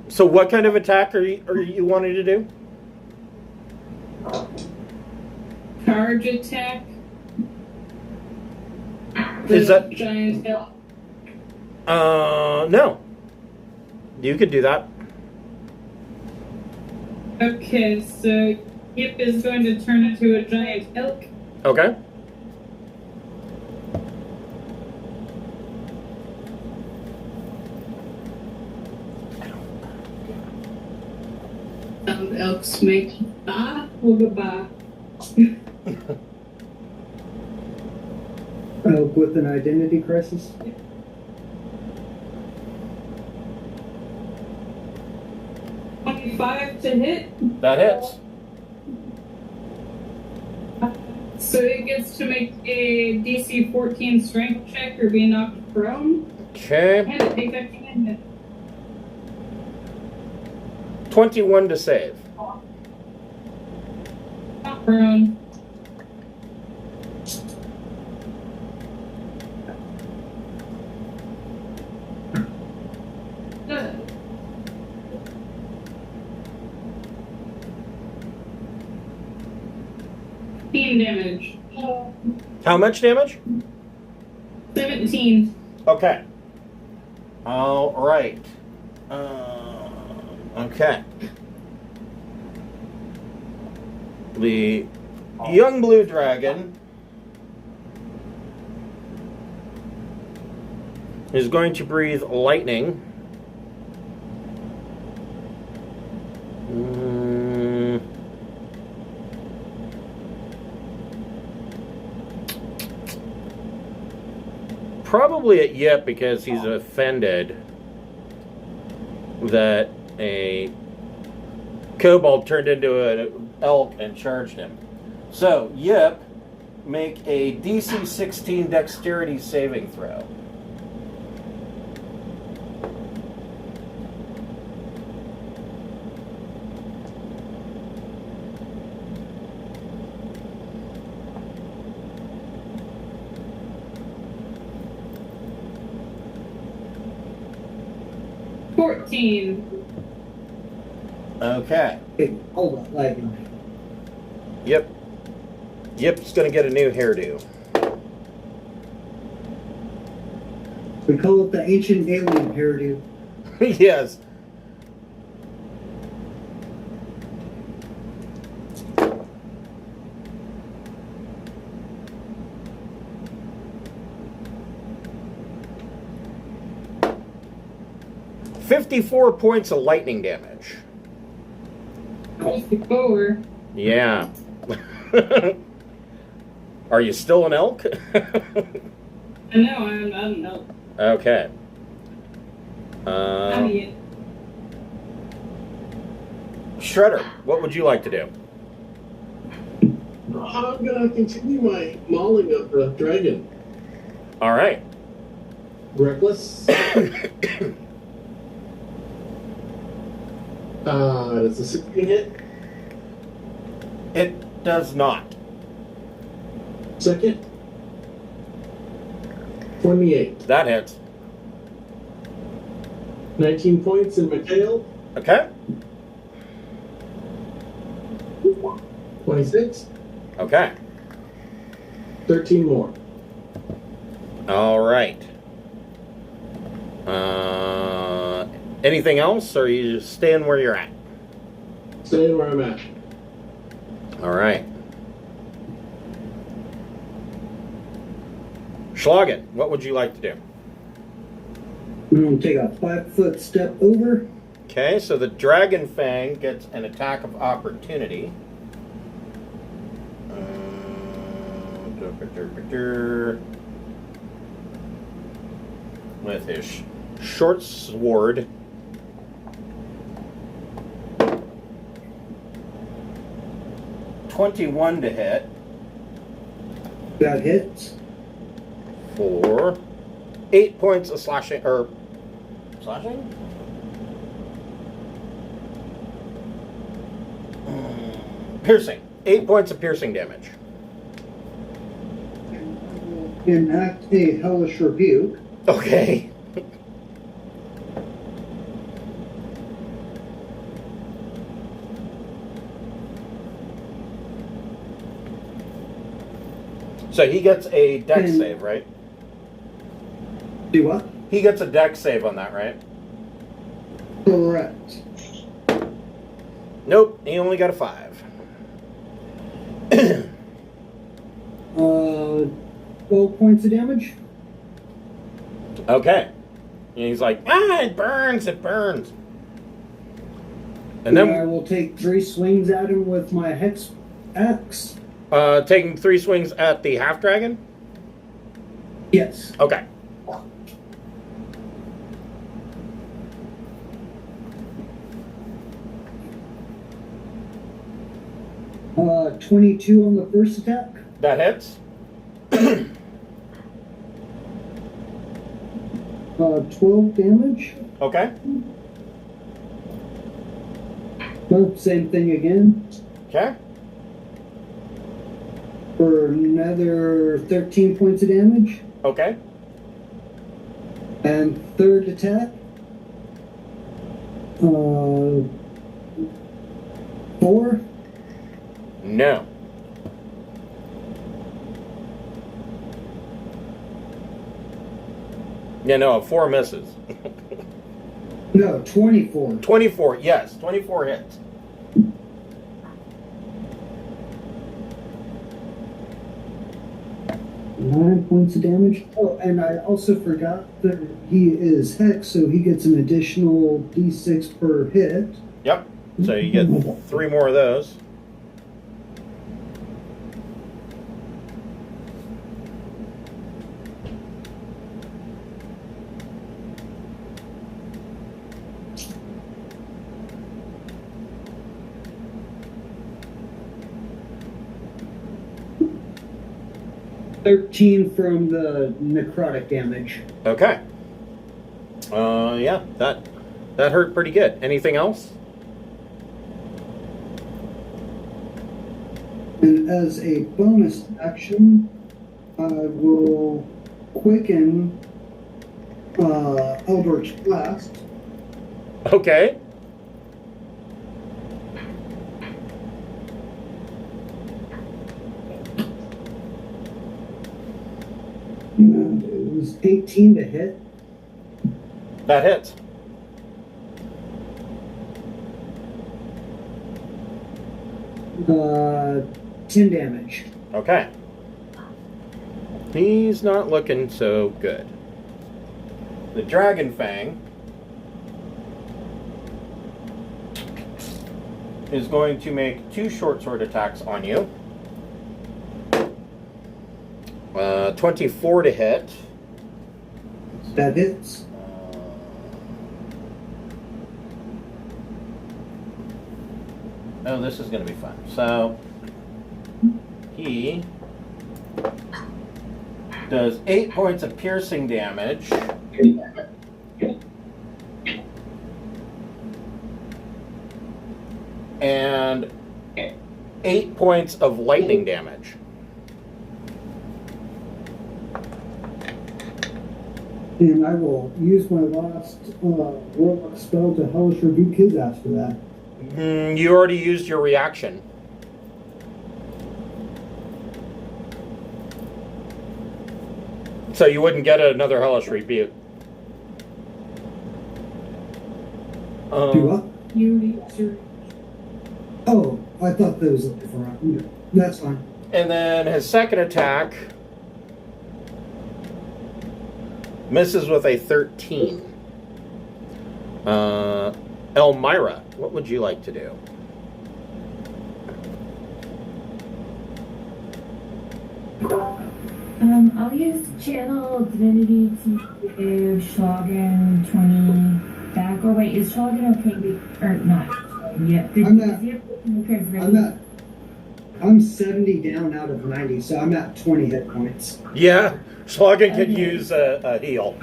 So what kind of attack are you wanting to do? Charge attack. Is that giant hill? no. You could do that. Okay, so Yip is going to turn into a giant elk. Okay. Some elks make or goodbye. Elk with an identity crisis. $25 to hit. That hits. So it gets to make a DC 14 strength check or be knocked prone. Okay. And it takes that hit. 21 to save. Not prone. Damage. How much damage? 17. Okay. All right. Okay. The young blue dragon is going to breathe lightning. Probably at Yip because he's offended that a kobold turned into an elk and charged him. So, Yip, make a DC 16 dexterity saving throw. Okay. Hey, hold on, lagging. Yep. Yip's gonna get a new hairdo. We call it the ancient alien hairdo. Yes. $54 points of lightning damage. 54. Yeah. Are you still an elk? I know, I'm not an elk. Okay. Not yet. Shredder, what would you like to do? I'm gonna continue my mauling of the dragon. All right. Reckless. Does the 16 hit? It does not. Second. 28. That hits. 19 points in my tail. Okay. 26. Okay. 13 more. All right. Anything else, or are you just staying where you're at? Staying where I'm at. All right. Schlagen, what would you like to do? I'm going to take a 5-foot step over. Okay, so the Dragon Fang gets an attack of opportunity. With his short sword. $21 to hit. That hits. For 8 points of slashing, or slashing? Piercing. 8 points of piercing damage. Enact a hellish rebuke. Okay. So he gets a dex save, right? Do what? He gets a dex save on that, right? Correct. Nope, he only got a 5. 12 points of damage. Okay. And he's like, it burns, it burns. And then I will take 3 swings at him with my hex axe. taking 3 swings at the half dragon? Yes. Okay. 22 on the first attack. That hits. 12 damage. Okay. Well, same thing again. Okay. For another 13 points of damage. Okay. And third attack. 4. No. Yeah, no, 4 misses. No, 24. 24, yes, 24 hits. 9 points of damage. Oh, and I also forgot that he is Hex, so he gets an additional d6 per hit. Yep. So you get 3 more of those. $13 from the necrotic damage. Okay. Yeah, that hurt pretty good. Anything else? And as a bonus action, I will quicken Eldritch Blast. Okay. And it was 18 to hit. That hits. Uh, 10 damage. Okay. He's not looking so good. The Dragon Fang is going to make 2 short sword attacks on you. 24 to hit. That hits. Oh, this is going to be fun. So, he does 8 points of piercing damage. And 8 points of lightning damage. And I will use my last warlock spell to hellish rebuke his ass for that. You already used your reaction. So you wouldn't get another hellish rebuke. Do what? You need to. Oh, I thought that was a different. That's fine. And then his second attack misses with a 13. Elmira, what would you like to do? I'll use Channel Divinity to give Shogun 20 back. Or wait, is Shogun okay? Or not? Yeah. I'm 70 down out of 90, so I'm at 20 hit points. Yeah, Slogan could use a heal.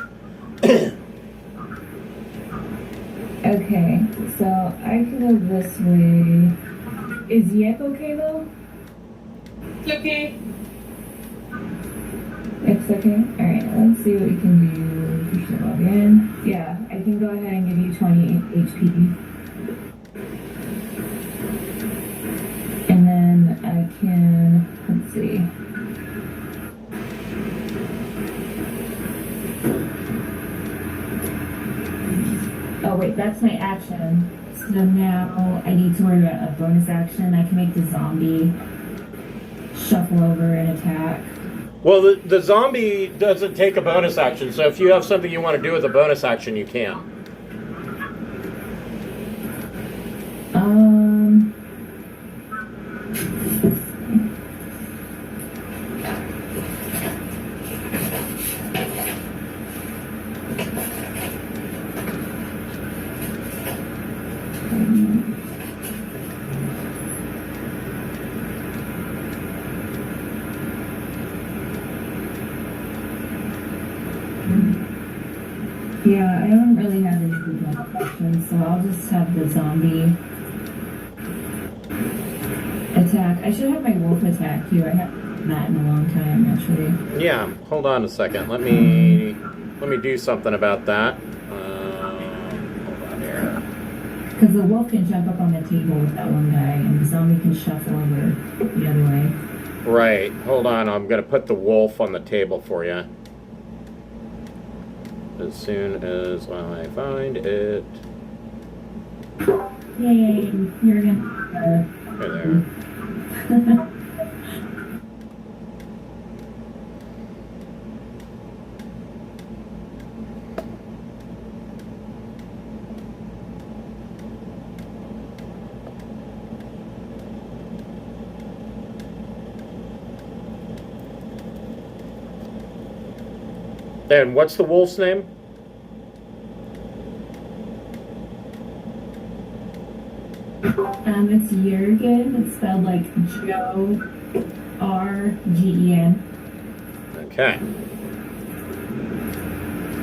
Okay, so I can go this way. Is Yip okay though? It's okay. It's okay? Alright, let's see what we can do. We should log in. Yeah, I can go ahead and give you 20 HP. And then I can, let's see. Oh wait, that's my action. So now I need to worry about a bonus action. I can make the zombie shuffle over and attack. Well, the zombie doesn't take a bonus action, so if you have something you want to do with a bonus action, you can. Yeah, I don't really have any good options, so I'll just have the zombie attack. I should have my wolf attack too. I haven't done that in a long time, actually. Yeah, hold on a second. Let me do something about that. Hold on here. Because the wolf can jump up on the table with that one guy, and the zombie can shuffle over the other way. Right. Hold on. I'm going to put the wolf on the table for you. As soon as I find it. Yay, you're gonna. Right there. And what's the wolf's name? It's Jurgen. It's spelled like Jorgen. Okay.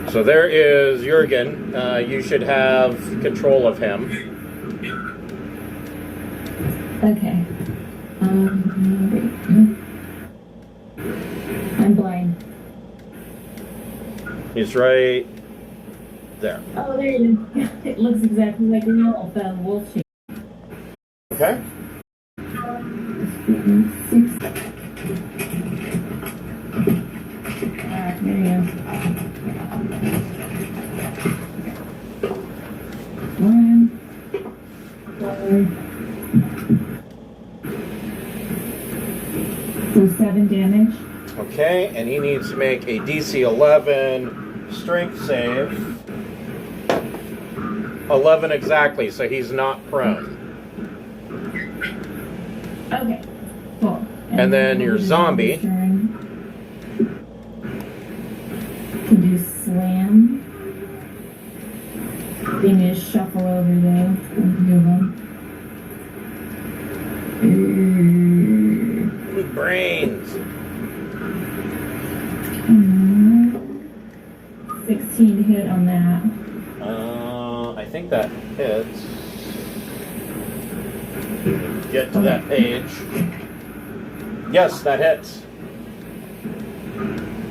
So there is Jurgen. You should have control of him. Okay. I'm blind. He's right there. Oh, there you go. It looks exactly like a wolf, wolf shape. Okay. There you go. 1, 4. So 7 damage. Okay, and he needs to make a DC 11 strength save. 11 exactly, so he's not prone. Okay, cool. And then your zombie. Can do slam. Thing is shuffle over there. Brains. 16 to hit on that. I think that hits. Get to that page. Yes, that hits.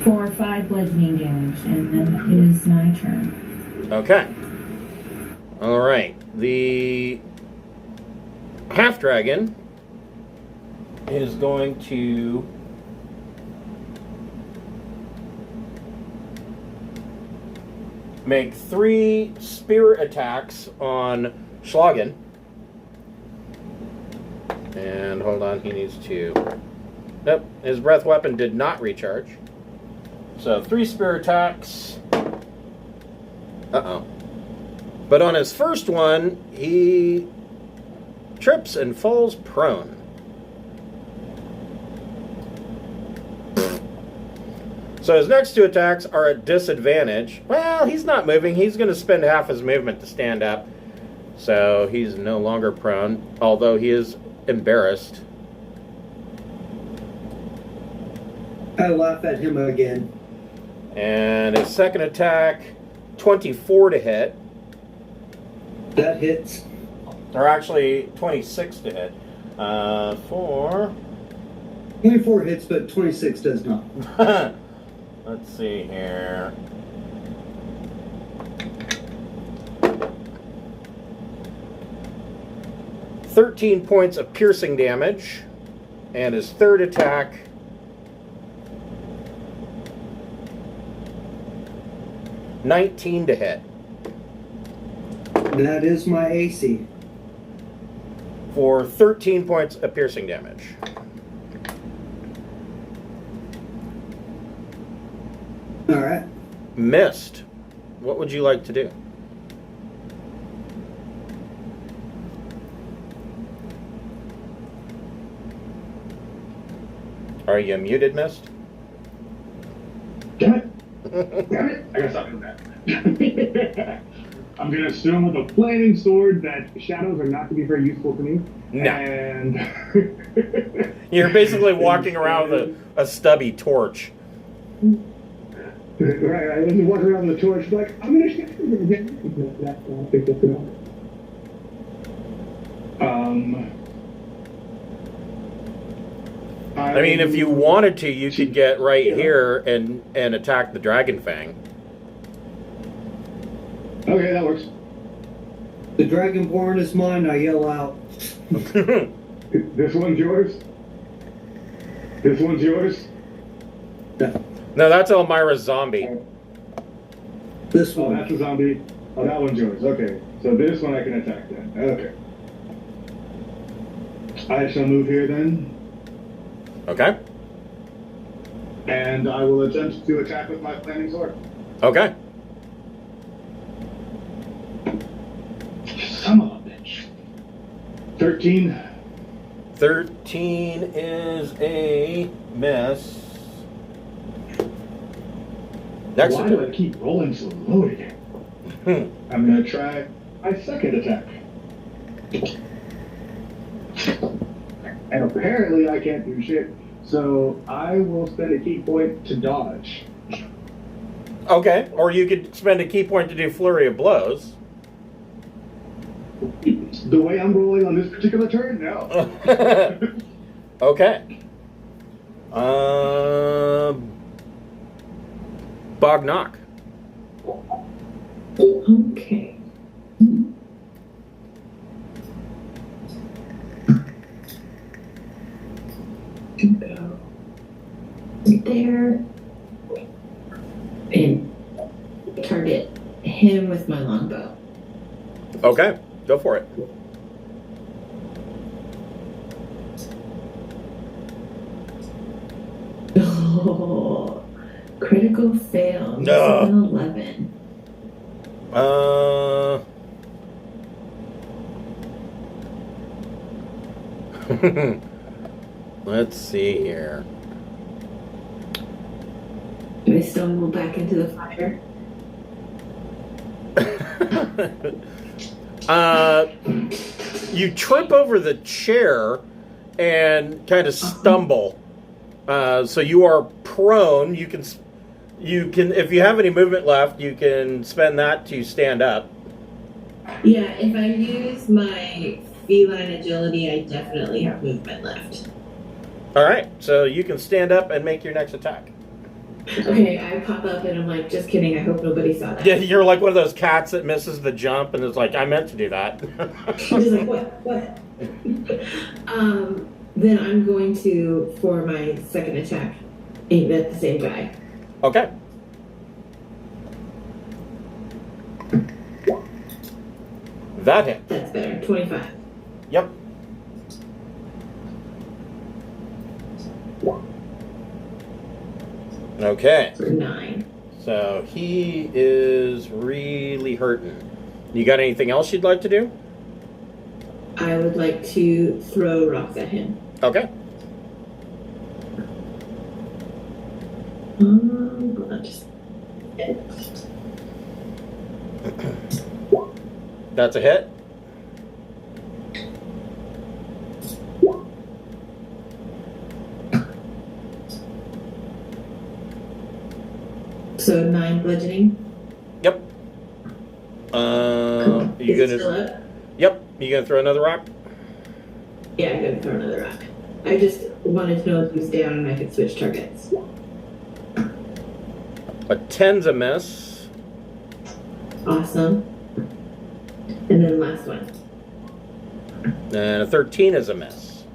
4 or 5 bludgeoning damage, and then it is my turn. Okay. All right. The half dragon is going to make 3 spear attacks on Schlagen. And hold on, he needs to... Nope, his breath weapon did not recharge. So 3 spear attacks. Uh-oh. But on his first one, he trips and falls prone. So his next 2 attacks are at disadvantage. Well, he's not moving. He's going to spend half his movement to stand up. So he's no longer prone, although he is embarrassed. I laugh at him again. And his second attack, 24 to hit. That hits. Or actually, 26 to hit. 24 hits, but 26 does not. Let's see here. "13 points of piercing damage, and his third attack, "19 to hit That is my AC. for 13 points of piercing damage. All right. Missed. What would you like to do? Are you muted, Mist? Damn it! Damn it! I gotta stop doing that. I'm gonna assume with a flaming sword that shadows are not to be very useful to me. No. And You're basically walking around with a stubby torch. right, I was walking around with a torch, like I'm gonna shoot you again. I think that's enough. I mean, if you wanted to, you could get right here and attack the Dragon Fang. Okay, that works. The Dragonborn is mine, I yell out. This one's yours? This one's yours? No, that's Elmira's zombie. This Oh, one. that's a zombie. Oh, that one's yours. Okay. So this one I can attack then. Okay. I shall move here then. Okay. And I will attempt to attack with my flaming sword. Okay. Son of a bitch. 13. 13 is a miss. Next Why do I keep rolling so loaded? I'm gonna try my second attack. And apparently I can't do shit, so I will spend a key point to dodge. Okay, or you could spend a key point to do flurry of blows. The way I'm rolling on this particular turn, no. Okay. Bog knock. Okay. Go there and target him with my longbow. Okay, go for it. Oh, critical fail. No. 11. Let's see here. Do I stumble back into the fire? You trip over the chair and kind of stumble. So you are prone. You can, if you have any movement left, you can spend that to stand up. Yeah, if I use my feline agility, I definitely have movement left. All right, so you can stand up and make your next attack. Okay, I pop up and I'm like, just kidding, I hope nobody saw that. Yeah, you're like one of those cats that misses the jump and is like, I meant to do that. I'm just like, what? Then I'm going to, for my second attack, aim at the same guy. Okay. That hit. That's better. 25. Yep. Okay. For 9. So he is really hurting. You got anything else you'd like to do? I would like to throw rocks at him. Okay. Hold on, just... That's a hit. So 9 bludgeoning. Yep. Cool. You Is it gonna? still up? Yep. You gonna throw another rock? Yeah, I'm gonna throw another rock. I just wanted to know if he was down and I could switch targets. A 10's a miss. Awesome. And then last one. And a 13 is a miss.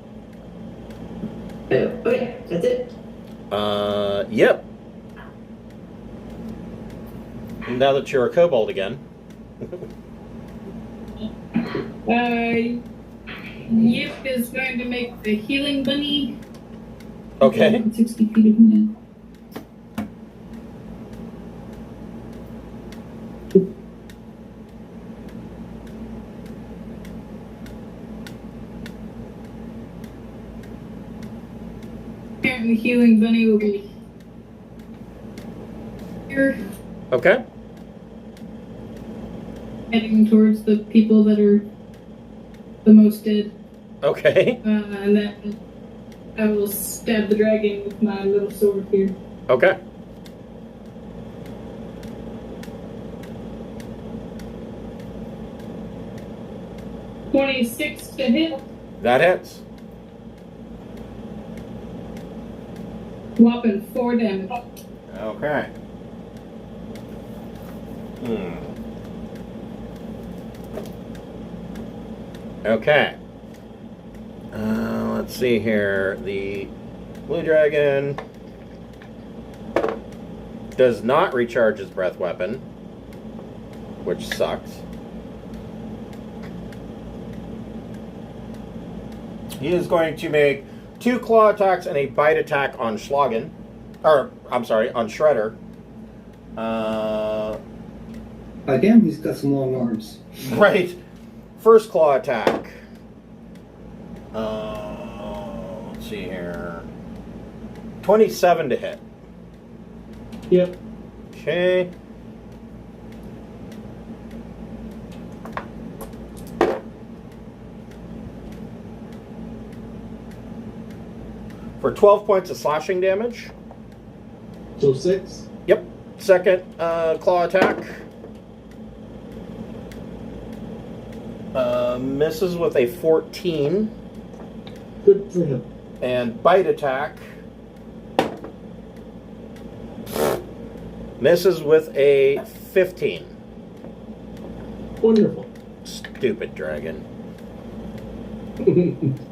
Oh, okay, that's it. Yep. Now that you're a kobold again. Yip is going to make the healing bunny. Okay. 60 feet of movement. And the healing bunny will be here, Okay. heading towards the people that are the most dead. Okay. And then I will stab the dragon with my little sword here. Okay. $26 to hit. That hits. Whopping 4 damage. Okay. Okay. Let's see here. The blue dragon does not recharge his breath weapon, which sucks. He is going to make 2 claw attacks and a bite attack on Schlagen. Or, I'm sorry, on Shredder. Damn, he's got some long arms. Right. First claw attack. Let's see here. 27 to hit. Yep. Okay. For 12 points of slashing damage. So 6. Yep. Second claw attack. Misses with a 14. Good for him. And bite attack. Misses with a 15. Wonderful. Stupid dragon.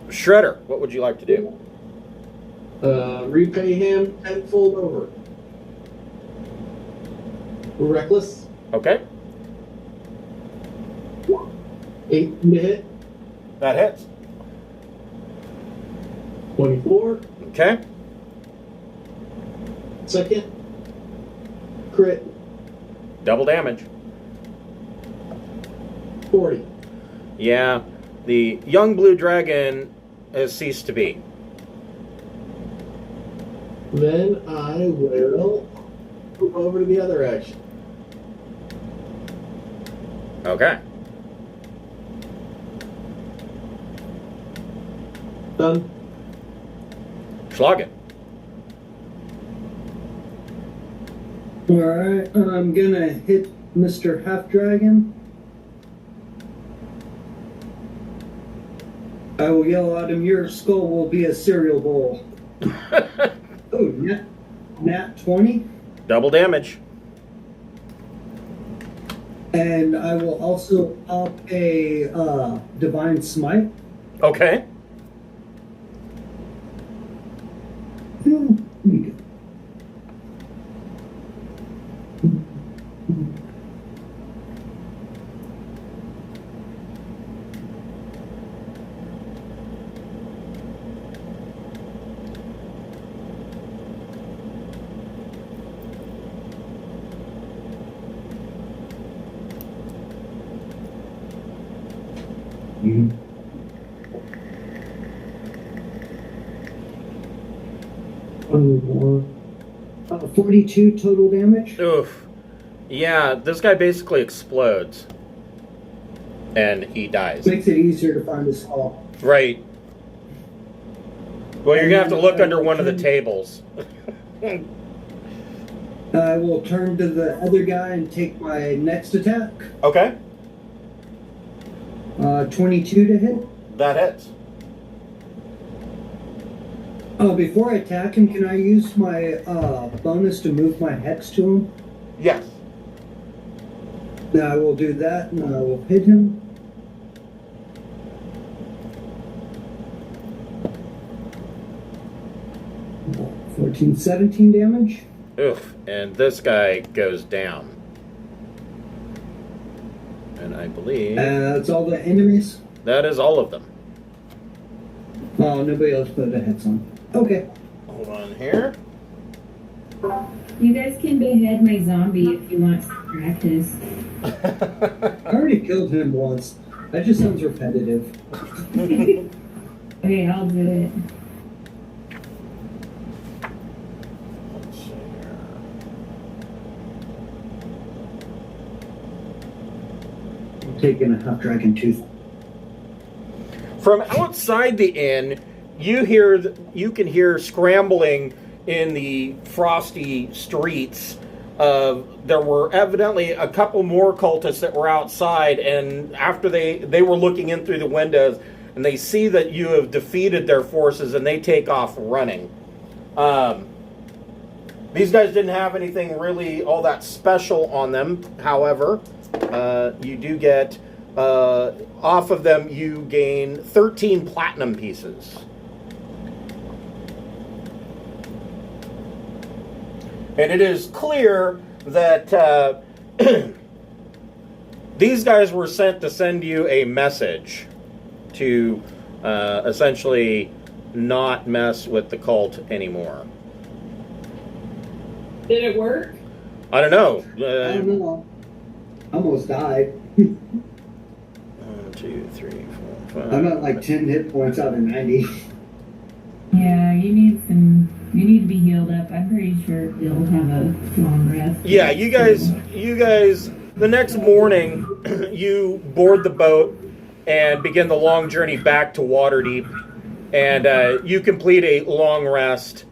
Shredder, what would you like to do? Repay him tenfold over. Reckless. Okay. 8 to hit. That hits. 24. Okay. Second. Crit. Double damage. 40. Yeah. The young blue dragon has ceased to be. Then I will move over to the other action. Okay. Done. Schlag it. Alright, I'm gonna hit Mr. Half Dragon. I will yell at him, your skull will be a cereal bowl. Oh, nat 20. Double damage. And I will also up a Divine Smite. Okay. Mm-hmm. 42 total damage. Oof. Yeah, this guy basically explodes. And he dies. Makes it easier to find his skull. Right. Well, you're going to have to look under one of the tables. I will turn to the other guy and take my next attack. Okay. 22 to hit. That hits. Oh, before I attack him, can I use my bonus to move my hex to him? Yes. Now I will do that, and I will hit him. Uh, 14, 17 damage. Oof. And this guy goes down. And I believe That's all the enemies. that is all of them. Oh, nobody else put the hex on. Okay. Hold on here. You guys can behead my zombie if you want some practice. I already killed him once. That just sounds repetitive. Okay, I'll do it. Let's see here. I'm taking a half dragon tooth. From outside the inn, you can hear scrambling in the frosty streets. There were evidently a couple more cultists that were outside, and after they were looking in through the windows, and they see that you have defeated their forces, and they take off running. These guys didn't have anything really all that special on them. However, you do get, off of them, you gain 13 platinum pieces. And it is clear that these guys were sent to send you a message to essentially not mess with the cult anymore. Did it work? I don't know. I don't know. Almost died. 1, 2, 3, 4, 5. I'm at like 10 hit points out of 90. Yeah, you need some You need to be healed up. I'm pretty sure you'll have a long rest. Yeah, you guys, the next morning, you board the boat and begin the long journey back to Waterdeep. And you complete a long rest,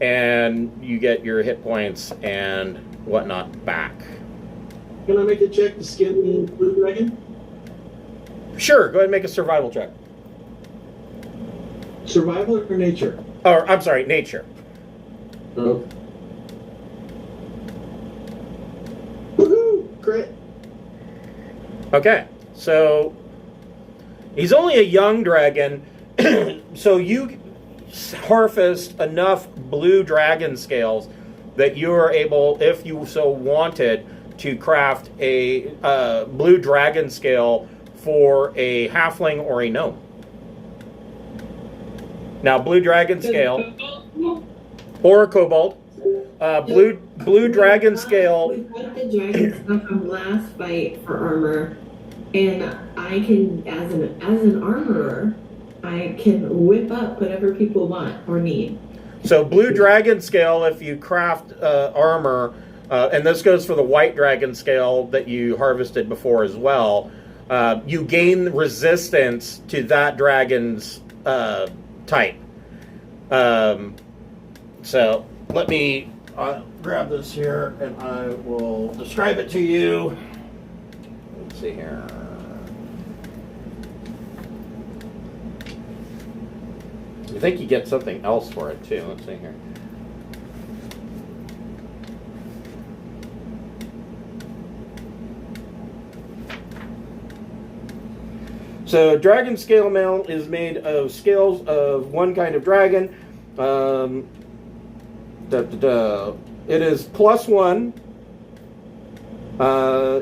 and you get your hit points and whatnot back. Can I make a check to skin the blue dragon? Sure, go ahead and make a survival check. Survival or nature? Or, I'm sorry, nature. Oh. Woohoo! Crit. Okay, so he's only a young dragon, so you harvest enough blue dragon scales that you are able, if you so wanted, to craft a blue dragon scale for a halfling or a gnome. Now, blue dragon scale or a kobold, blue dragon scale. We got the dragon stuff from last fight for armor, and I can, as an armorer, I can whip up whatever people want or need. So blue dragon scale, if you craft armor, and this goes for the white dragon scale that you harvested before as well, you gain resistance to that dragon's type. So let me grab this here and I will describe it to you. Let's see here. I think you get something else for it too. Let's see here. So dragon scale mail is made of scales of one kind of dragon. It is +1.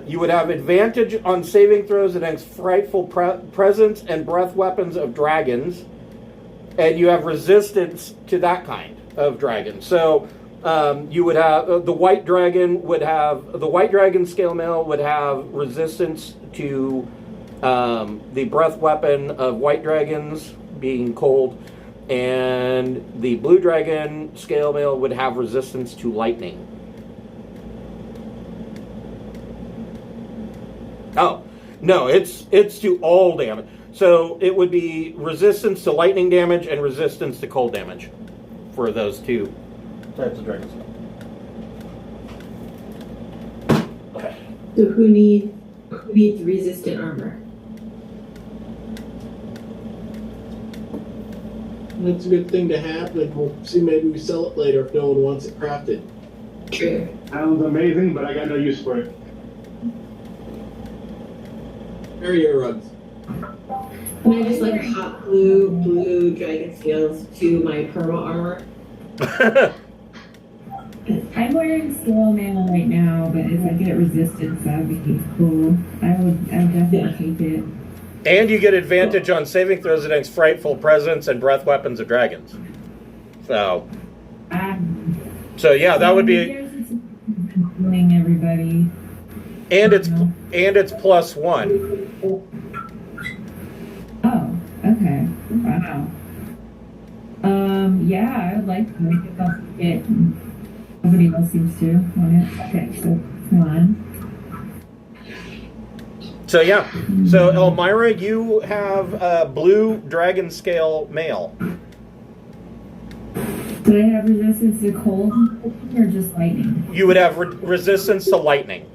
You would have advantage on saving throws against frightful presence and breath weapons of dragons. And you have resistance to that kind of dragon. So you would have the white dragon scale mail would have resistance to the breath weapon of white dragons being cold, and the blue dragon scale mail would have resistance to lightning. Oh, no, it's to all damage. So it would be resistance to lightning damage and resistance to cold damage for those two types of dragons. Okay. So who needs resistant armor? That's a good thing to have, and we'll see, maybe we sell it later if no one wants it crafted. True. Sounds amazing, but I got no use for it. Area rugs. Can I just like hot blue dragon scales to my perma armor? I'm wearing scale mail right now, but if I get resistance, that would be cool. I would definitely take it. And you get advantage on saving throws against frightful presence and breath weapons of dragons. So yeah, that would be. Everybody. And it's +1. Oh, okay. Wow. Yeah, I would like to make it. Nobody else seems to want it. Okay, so come on. So yeah. So Elmira, you have blue dragon scale mail. Do I have resistance to cold or just lightning? You would have resistance to lightning.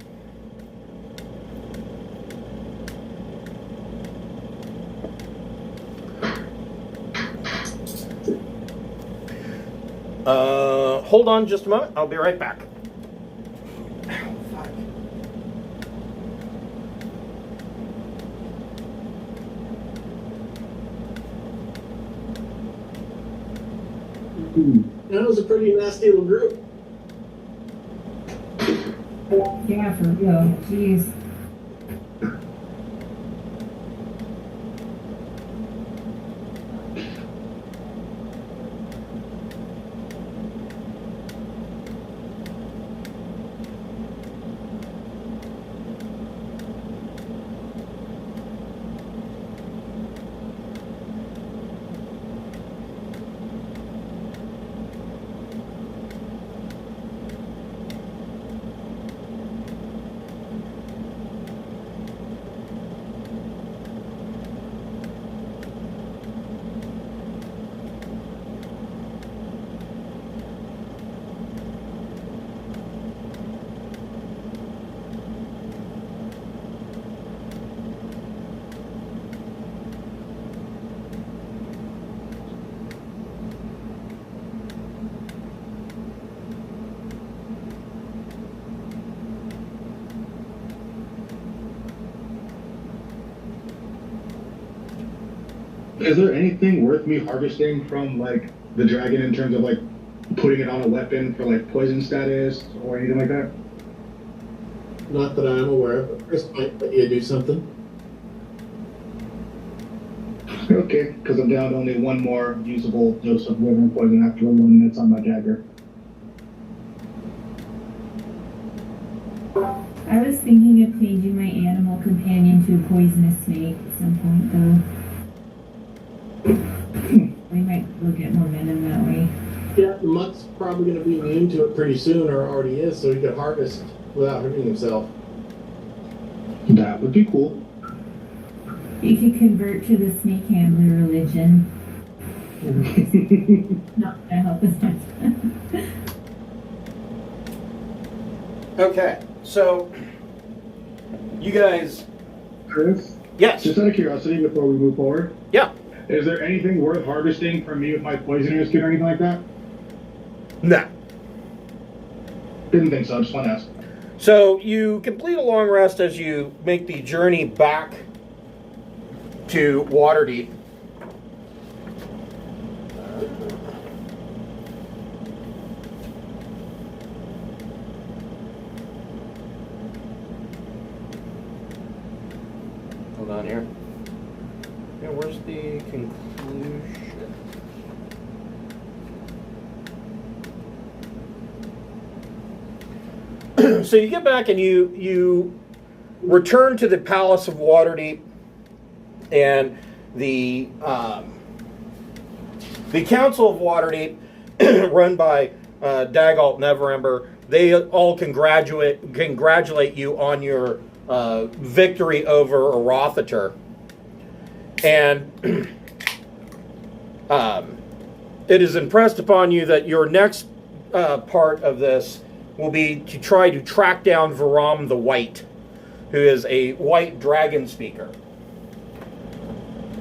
Hold on just a moment. I'll be right back. That was a pretty nasty little group. Yeah, for real. Jeez. Is there anything worth me harvesting from like the dragon in terms of like putting it on a weapon for like poison status or anything like that? Not that I'm aware of, but Chris might let you do something. Okay, because I'm down to only one more usable dose of wyvern poison after the one that's on my dagger. I was thinking of changing my animal companion to a poisonous snake at some point, though. We might look at more venom that way. Yeah, the mutt's probably going to be immune to it pretty soon, or already is, so he could harvest without hurting himself. That would be cool. You could convert to the snake handler religion. Not gonna help us much. Okay, so you guys. Chris? Yes. Just out of curiosity before we move forward, Yeah. is there anything worth harvesting from me with my poisoner's kit or anything like that? No. Didn't think so, I just want to ask. So you complete a long rest as you make the journey back to Waterdeep. Hold on here. Yeah, where's the conclusion? So you get back and you return to the Palace of Waterdeep, and the Council of Waterdeep, run by Dagalt Neverember, they all congratulate you on your victory over Arauthator. And it is impressed upon you that your next part of this will be to try to track down Varam the White, who is a white dragon speaker.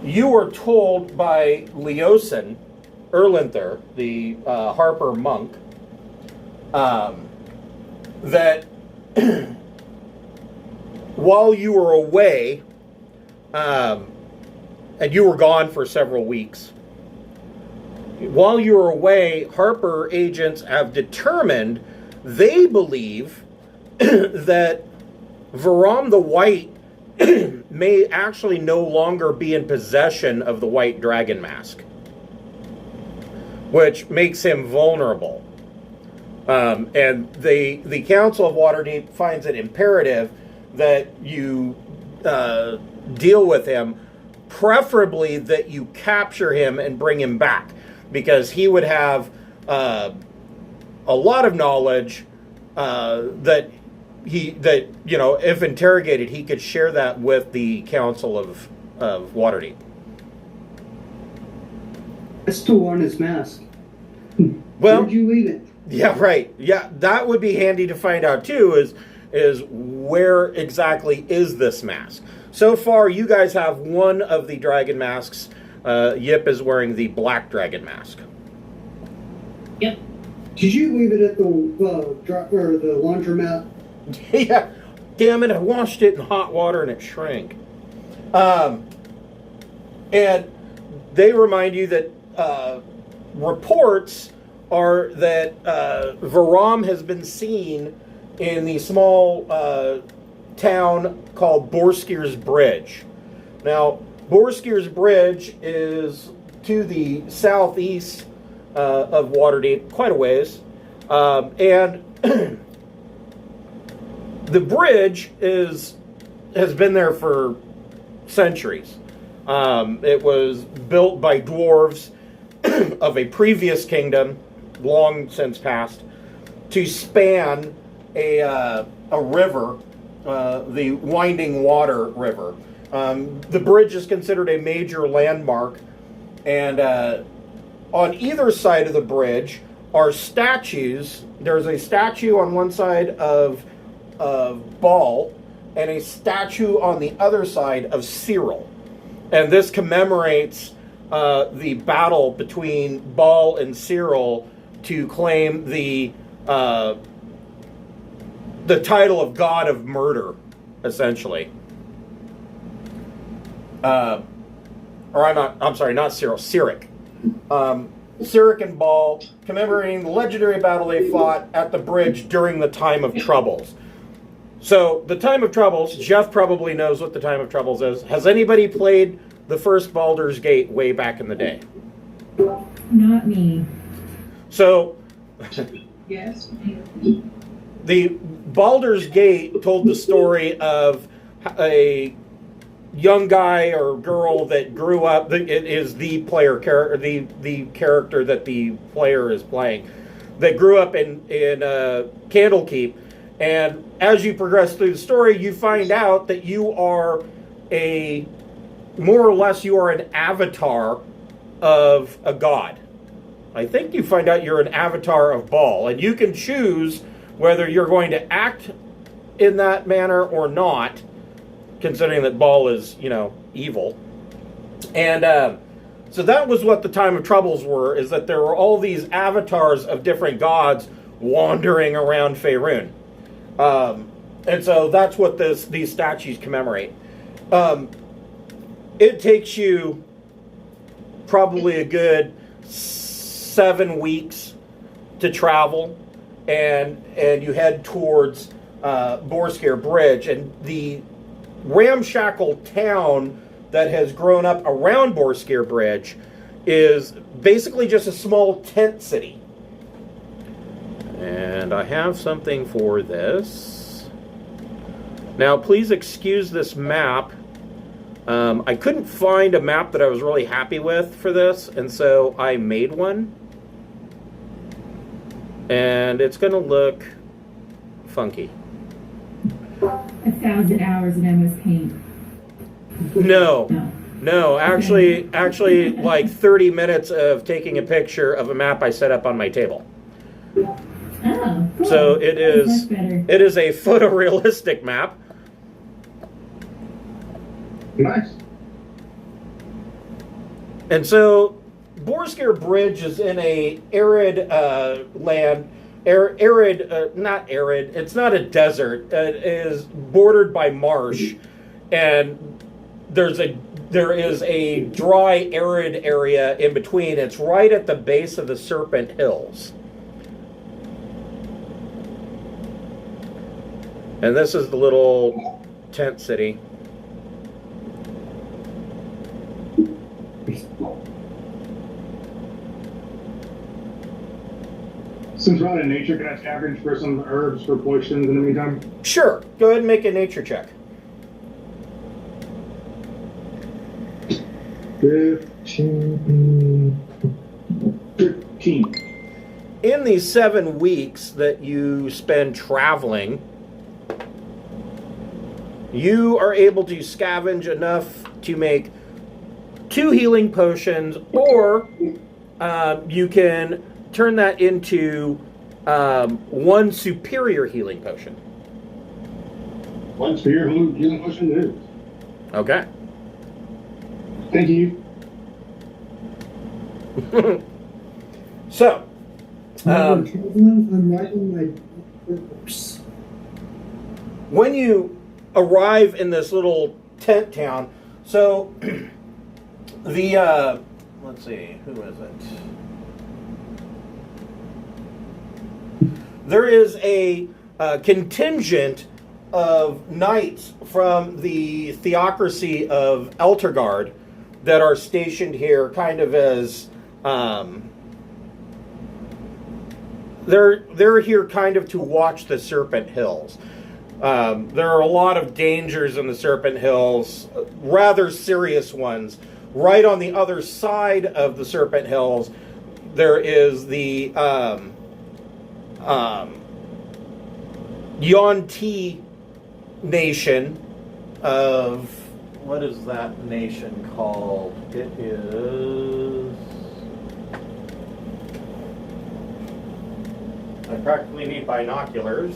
You were told by Leosin Erlinther, the Harper monk, that while you were away, and you were gone for several weeks, while you were away, Harper agents have determined they believe that Varam the White may actually no longer be in possession of the White Dragon Mask, which makes him vulnerable. And the Council of Waterdeep finds it imperative that you deal with him, preferably that you capture him and bring him back, because he would have a lot of knowledge that if interrogated, he could share that with the Council of Waterdeep. That's still on his mask. Well, Where'd you leave it? Yeah, right. Yeah, that would be handy to find out too. Is where exactly is this mask? So far, you guys have one of the dragon masks. Yip is wearing the black dragon mask. Yep. Did you leave it at the laundromat? Yeah. Damn it! I washed it in hot water and it shrank. And they remind you that reports are that Varam has been seen in the small town called Borskir's Bridge. Now, Borskir's Bridge is to the southeast of Waterdeep, quite a ways, and the bridge has been there for centuries. It was built by dwarves of a previous kingdom, long since passed, to span a river, the Winding Water River. The bridge is considered a major landmark, and on either side of the bridge are statues. There's a statue on one side of Baal, and a statue on the other side of Cyril. And this commemorates the battle between Baal and Cyril to claim the title of God of Murder, essentially. I'm sorry, not Cyril, Cyric. Cyric and Ball, commemorating the legendary battle they fought at the bridge during the Time of Troubles. So, the Time of Troubles, Jeff probably knows what the Time of Troubles is. Has anybody played the first Baldur's Gate way back in the day? Not me. So, Yes. the Baldur's Gate told the story of a young guy or girl that grew up. It is the player character, the character that the player is playing, that grew up in Candlekeep, and as you progress through the story, you find out that you are more or less an avatar of a god. I think you find out you're an avatar of Baal, and you can choose whether you're going to act in that manner or not, considering that Baal is, evil. And so that was what the Time of Troubles were, is that there were all these avatars of different gods wandering around Faerun. And so that's what these statues commemorate. It takes you probably a good 7 weeks to travel, and you head towards Borskir Bridge, and the ramshackle town that has grown up around Borskir Bridge is basically just a small tent city. And I have something for this. Now, please excuse this map. I couldn't find a map that I was really happy with for this, and so I made one. And it's going to look funky. 1,000 hours in MS Paint. No, actually, like 30 minutes of taking a picture of a map I set up on my table. Oh, cool. So it is a photorealistic map. Nice. And so Borskir Bridge is in a arid land. Not arid. It's not a desert. It is bordered by marsh, and there is a dry, arid area in between. It's right at the base of the Serpent Hills. And this is the little tent city. Since we're out in nature, can I scavenge for some herbs for potions in the meantime? Sure. Go ahead and make a nature check. 13. In these 7 weeks that you spend traveling, you are able to scavenge enough to make 2 healing potions, or you can turn that into 1 superior healing potion. 1 superior healing potion it is. Okay. Thank you. So, I'm writing my horse. when you arrive in this little tent town, so the let's see, who is it? There is a contingent of knights from the theocracy of Eltergard that are stationed here, kind of as they're here kind of to watch the Serpent Hills. There are a lot of dangers in the Serpent Hills, rather serious ones. Right on the other side of the Serpent Hills, there is the Yuan-Ti nation of, what is that nation called? It is, I practically need binoculars.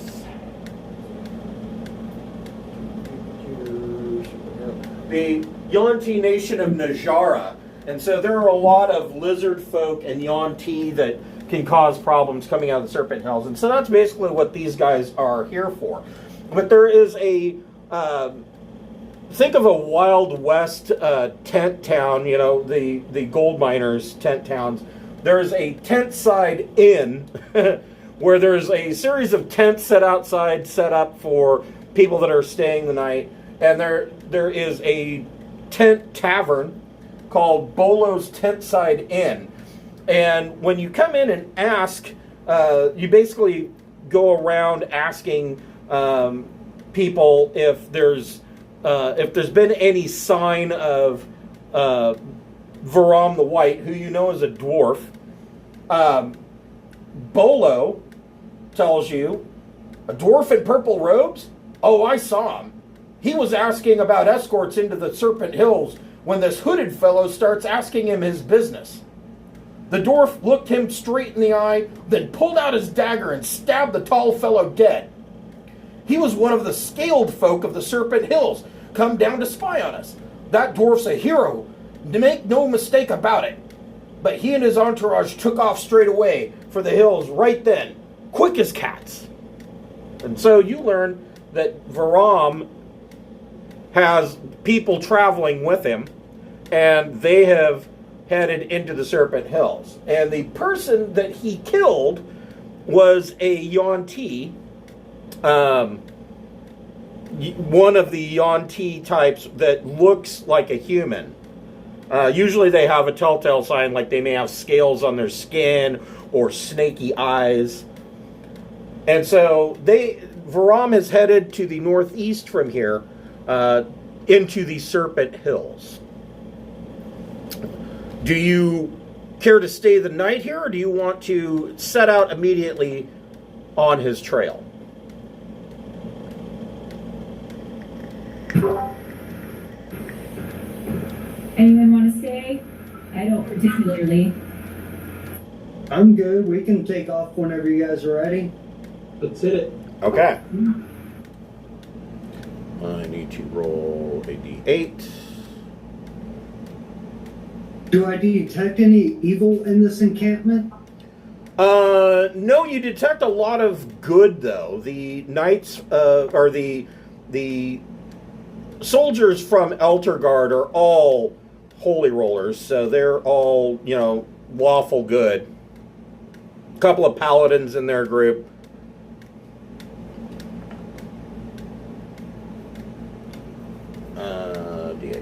The Yuan-Ti nation of Najara. And so there are a lot of lizard folk and Yuan-Ti that can cause problems coming out of the Serpent Hills. And so that's basically what these guys are here for. But there is a think of a Wild West tent town, you know, the gold miners' tent towns. There's a tent side inn where there's a series of tents set outside, set up for people that are staying the night. And there is a tent tavern called Bolo's Tent Side Inn. And when you come in and ask, you basically go around asking people if there's been any sign of Varam the White, who you know is a dwarf. Bolo tells you, a dwarf in purple robes? Oh, I saw him. He was asking about escorts into the Serpent Hills when this hooded fellow starts asking him his business. The dwarf looked him straight in the eye, then pulled out his dagger and stabbed the tall fellow dead. He was one of the scaled folk of the Serpent Hills, come down to spy on us. That dwarf's a hero, make no mistake about it. But he and his entourage took off straight away for the hills right then, quick as cats. And so you learn that Varam has people traveling with him, and they have headed into the Serpent Hills. And the person that he killed was a Yuan-Ti, one of the Yuan-Ti types that looks like a human. Usually they have a telltale sign, like they may have scales on their skin or snaky eyes. And so Varam is headed to the northeast from here, into the Serpent Hills. Do you care to stay the night here, or do you want to set out immediately on his trail? Anyone want to stay? I don't particularly. I'm good. We can take off whenever you guys are ready. Let's hit it. Okay. I need to roll a d8. Do I detect any evil in this encampment? No, you detect a lot of good, though. The knights, or the soldiers from Eltergard are all holy rollers, so they're all, you know, lawful good. A couple of paladins in their group.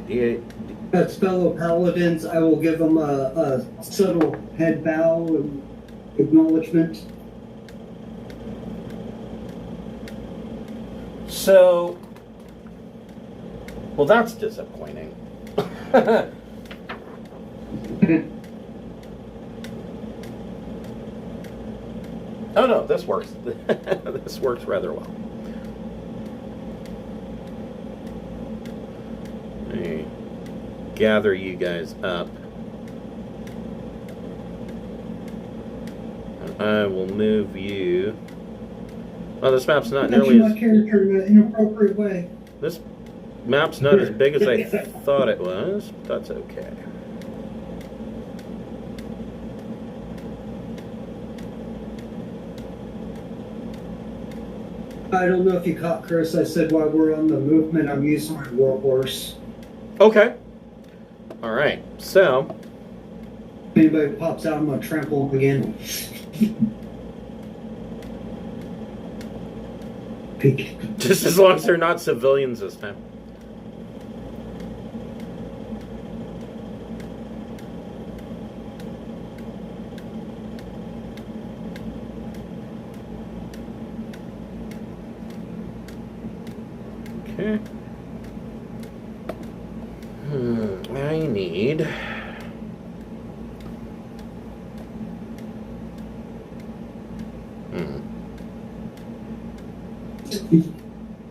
D8. As fellow paladins, I will give them a subtle head bow and acknowledgement. So, well, that's disappointing. Oh no, this works. This works rather well. Let me gather you guys up. And I will move you. Oh, this map's not nearly my as... character in an inappropriate way. This map's not as big as I thought it was. That's okay. I don't know if you caught Chris. I said while we're on the movement, I'm using my war horse. Okay. All right. So, If anybody pops out, I'm gonna trample them again. just as long as they're not civilians this time. Okay. I need...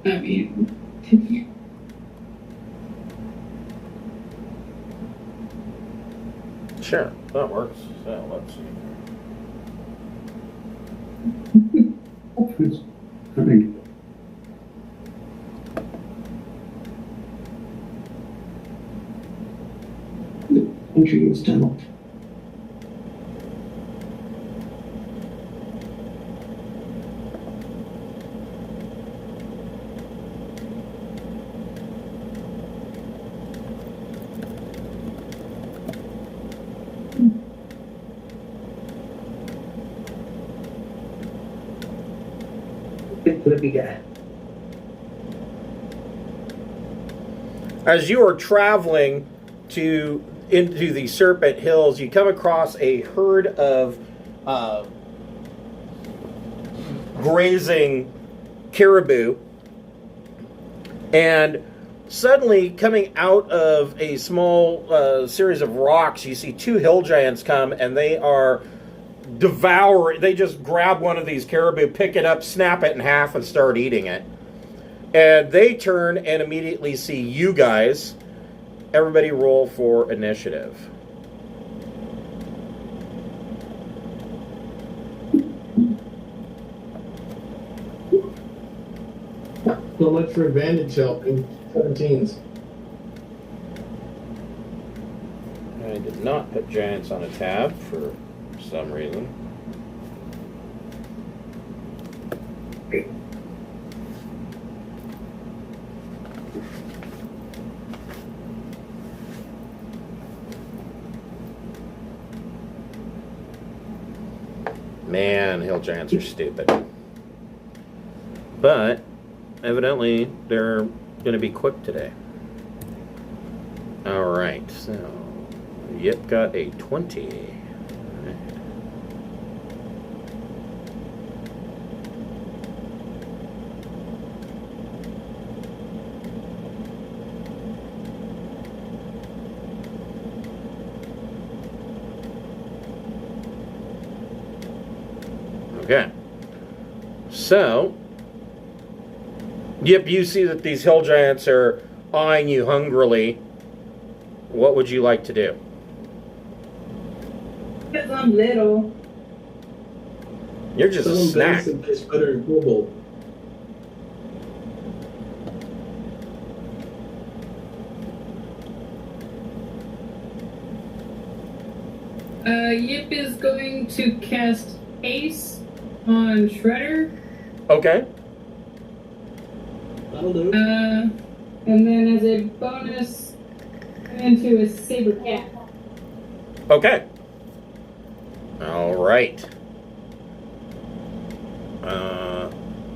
I mean, Sure, that works. So, let's see. Entry was done. Big flippy guy. As you are traveling into the Serpent Hills, you come across a herd of grazing caribou, and suddenly coming out of a small series of rocks, you see two hill giants come, and they are devouring. They just grab one of these caribou, pick it up, snap it in half, and start eating it. And they turn and immediately see you guys. Everybody roll for initiative. So much for advantage helping. 17s. I did not put giants on a tab for some reason. Man, hill giants are stupid. But evidently they're going to be quick today. All right, so Yip got a 20. Okay, so Yip, you see that these hill giants are eyeing you hungrily. What would you like to do? Because I'm little. You're just a snack. Someone tastes better in Fable. Yip is going to cast Haste on Shredder. Okay. That'll do. And then as a bonus, into a saber cat. Okay. All right.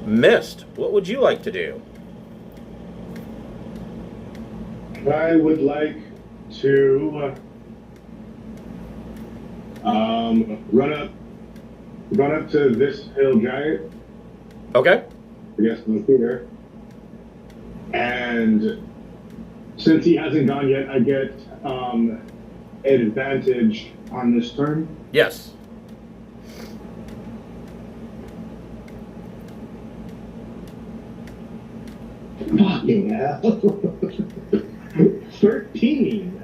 Mist, what would you like to do? I would like to run up to this hill giant. Okay. I guess no fear. And since he hasn't gone yet, I get an advantage on this turn. Yes. Fucking hell. 13.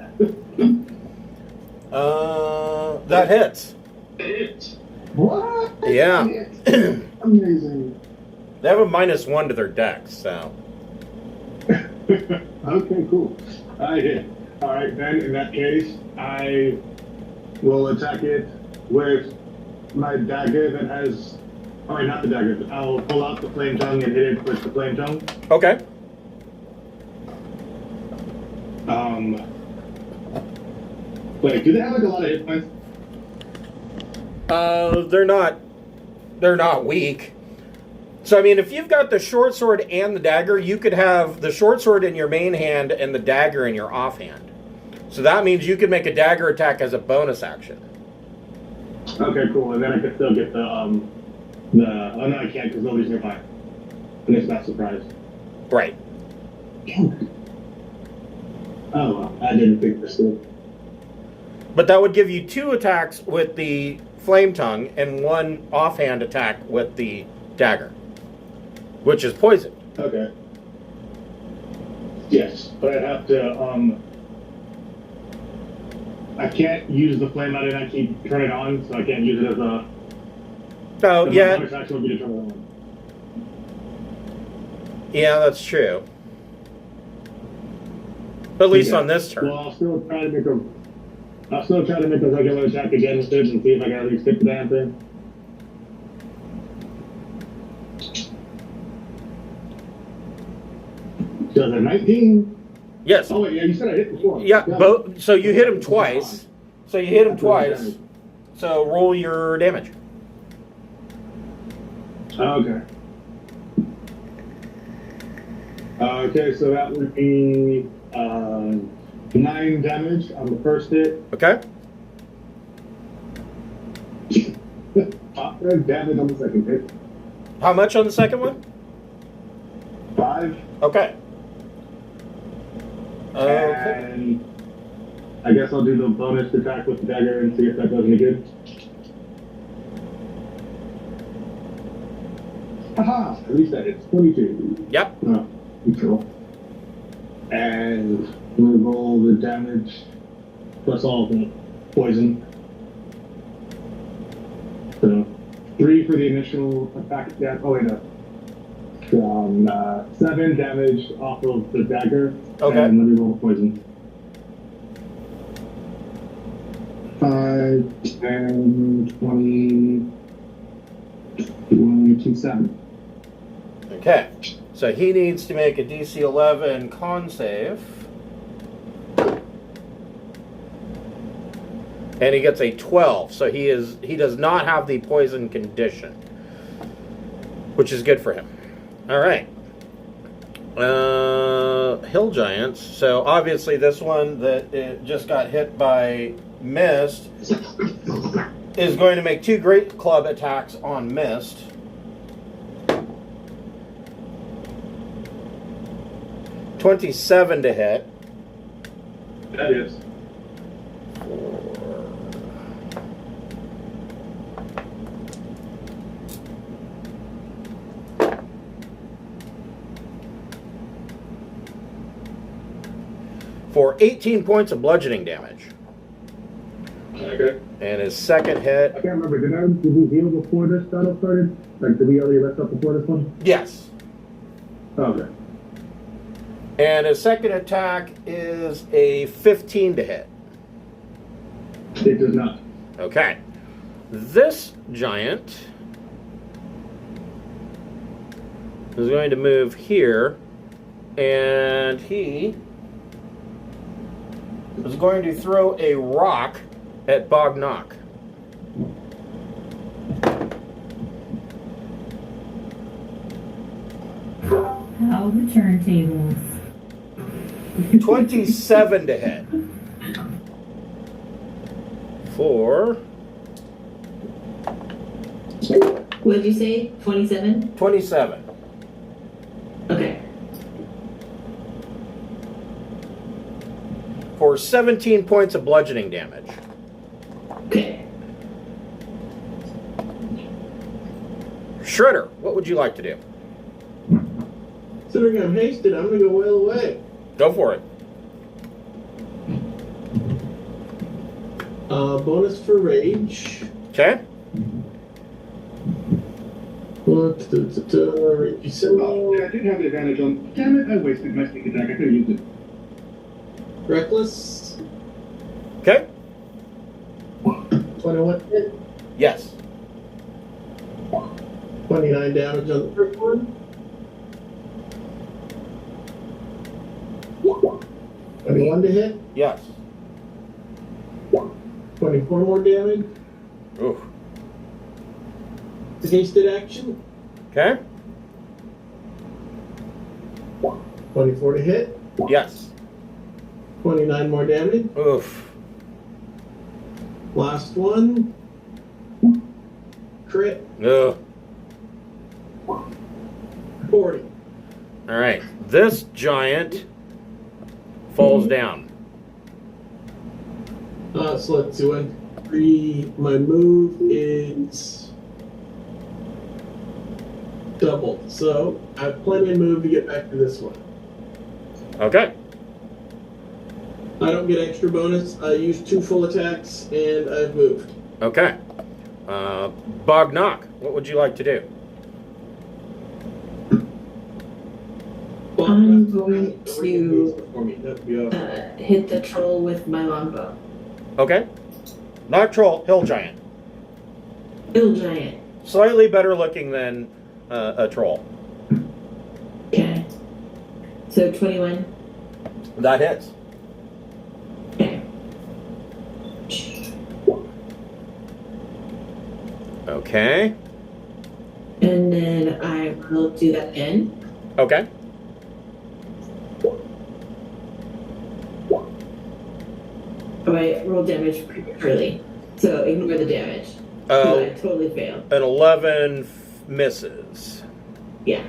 That hits. What? Yeah. Amazing. They have a -1 to their dex, so. Okay, cool. I hit. Alright, then in that case, I will attack it with my dagger that has. Alright, not the dagger. I'll pull out the flame tongue and hit it with the flame tongue. Okay. Wait, do they have like a lot of hit points? They're not weak. So I mean, if you've got the short sword and the dagger, you could have the short sword in your main hand and the dagger in your offhand. So that means you could make a dagger attack as a bonus action. Okay, cool. And then I could still get oh no, I can't because nobody's nearby. And it's not surprised. Right. Oh well, I didn't think this through. But that would give you 2 attacks with the flame tongue and 1 offhand attack with the dagger, which is poison. Okay. Yes, but I'd have to I can't use the flame out and I keep turn it on, so I can't use it as a. Oh my yeah. bonus action would be to turn it on. Yeah, that's true. At least on this turn. Well, I'll still try to make a regular attack again with it and see if I can at least stick the damn thing. Does a 19? Yes. Oh wait, yeah, you said I hit before. Yeah, so you hit him twice. So you hit him twice. So roll your damage. Okay. Okay, so that would be 9 damage on the first hit. Okay. 5 damage on the second hit. How much on the second one? 5. Okay. Okay. And I guess I'll do the bonus attack with the dagger and see if that does any good. Haha! At least that hits 22. Yep. No, cool. And we'll roll the damage plus all the poison. So 3 for the initial attack. Oh wait, no. 7 damage off of the dagger. Okay. And let me roll the poison. 5, 10, 20, 27. Okay. So he needs to make a DC 11 con save. And he gets a 12. So he does not have the poison condition, which is good for him. All right. Hill Giants. So obviously this one that it just got hit by Mist is going to make 2 great club attacks on Mist. $27 to hit. That is. For 18 points of bludgeoning damage. Okay. And his second hit. I can't remember. Did we heal before this battle started? Like, did we already rest up before this one? Yes. Okay. And his second attack is a 15 to hit. It does not. Okay. This giant is going to move here, and he is going to throw a rock at Bognock. How the turntables. 27 to hit. For What did you say? 27? 27. Okay. For 17 points of bludgeoning damage. Okay. Shredder, what would you like to do? Considering I'm hasted, I'm gonna go wail away. Go for it. Bonus for rage. Okay. Rage Oh, yeah, I did have the advantage on. Damn it! I wasted my sneak attack. I could have used it. Reckless. Okay. 21 hit. Yes. 29 damage on the first one. 21 to hit. Yes. 24 more damage. Oof. Hasted action. Okay. 24 to hit. Yes. 29 more damage. Oof. Last one. Crit. Ugh. 40. All right. This giant falls down. So let's see what my move is doubled. So I have plenty of move to get back to this one. Okay. I don't get extra bonus. I use 2 full attacks and I've moved. Okay. Bognock, what would you like to do? I'm going to That'd be awesome. hit the troll with my longbow. Okay. Not troll, hill giant. Hill giant. Slightly better looking than a troll. Okay. So 21. That hits. Okay. Okay. And then I will do that again. Okay. I rolled damage prematurely, so ignore the damage. I totally failed. An 11 misses. Yeah.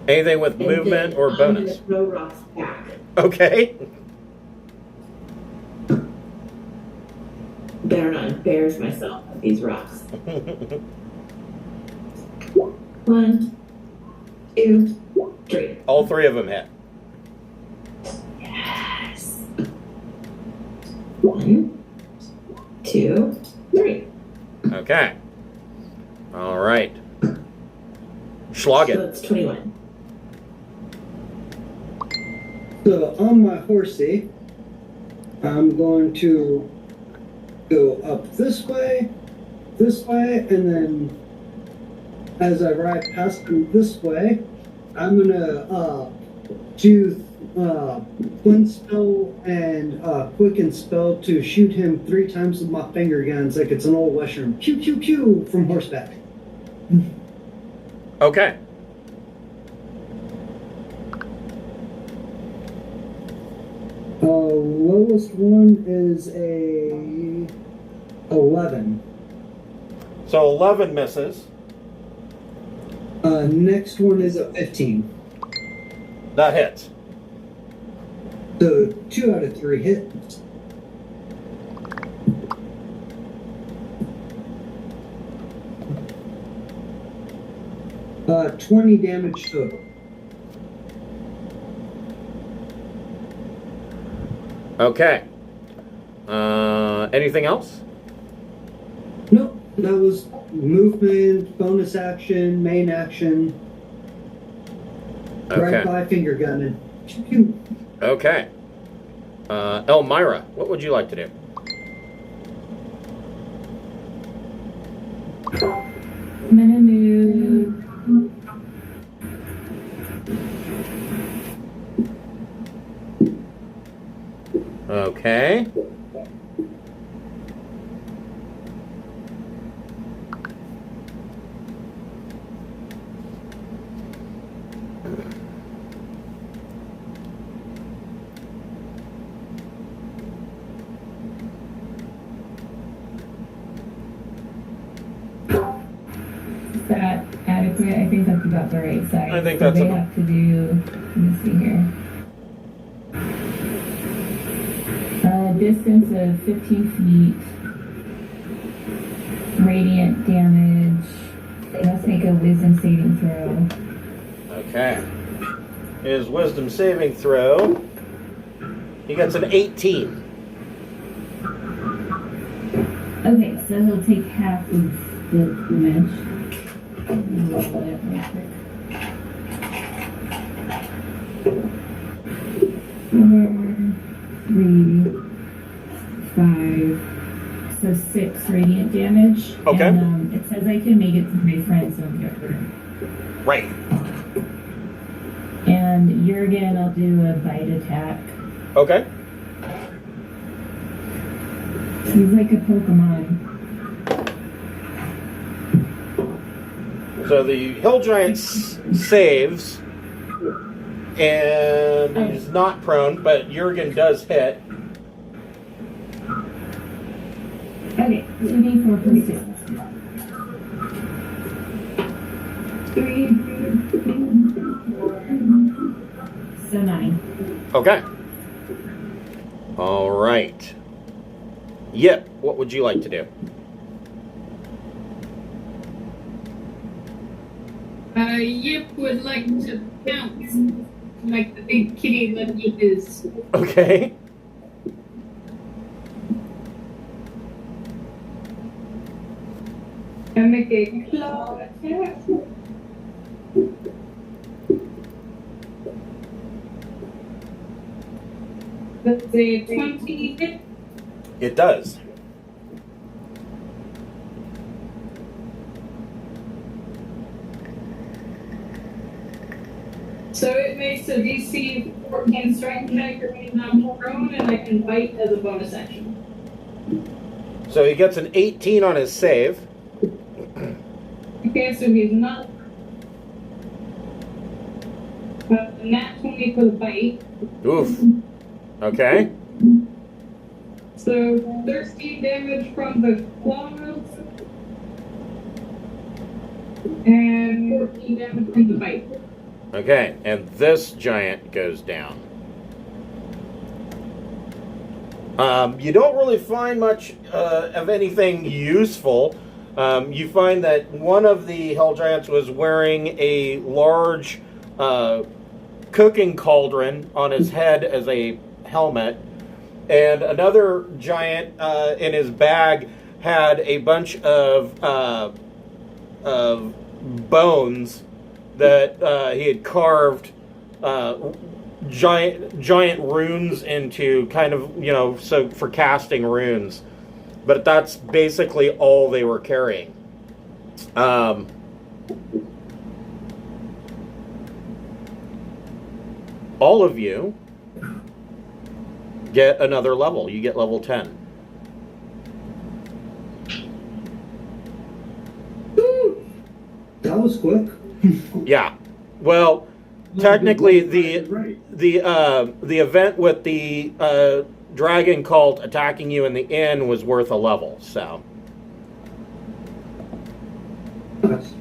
Anything with movement or bonus? I'm gonna throw rocks back. Okay. Better not embarrass myself with these rocks. 1, 2, 3. All 3 of them hit. Yes. 1, 2, 3. Okay. All right. So Schlagen. it's 21. So on my horsey, I'm going to go up this way, and then as I ride past him this way, I'm gonna do Twin Spell and Quicken Spell to shoot him 3 times with my finger guns like it's an old western. Pew, pew, pew from horseback. Okay. Lowest one is a 11. So 11 misses. Next one is a 15. That hits. So 2 out of 3 hit. Uh, 20 damage total. Okay. Anything else? Nope, that was movement, bonus action, main action. Okay. Right by finger gunning. Pew, pew. Okay. Elmira, what would you like to do? I'm gonna move. Okay. Is that adequate? I think that's about the right size. I think so that's they about- have to do. Let me see here. Distance of 15 feet. Radiant damage. They must make a wisdom saving throw. Okay. His wisdom saving throw. He gets an 18. Okay, so he'll take half of the damage. Roll it real quick. 4, 3, 5, so 6 radiant damage. Okay. And it says I can make it to my friends on the other. Right. And Jurgen, I'll do a bite attack. Okay. He's like a Pokemon. So the hill giant saves, and he's not prone, but Jurgen does hit. Okay, 2d4 plus 6. 3, 4, so 9. Okay. All right. Yep. What would you like to do? Yip would like to bounce like the big kitty that he is. Okay. And make a claw attack. That's a 20 hit. It does. So it makes a DC 14 strength check for me not prone, and I can bite as a bonus action. So he gets an 18 on his save. Okay, so he's not. Nat 20 for the bite. Oof. Okay. So 13 damage from the claws and 14 damage from the bite. Okay, and this giant goes down. You don't really find much of anything useful. You find that one of the hell giants was wearing a large cooking cauldron on his head as a helmet, and another giant in his bag had a bunch of bones that he had carved giant runes into, kind of, so for casting runes. But that's basically all they were carrying. All of you get another level. You get level 10. That was quick. Yeah. Well, technically, the Right. event with the dragon cult attacking you in the inn was worth a level. So. Nice.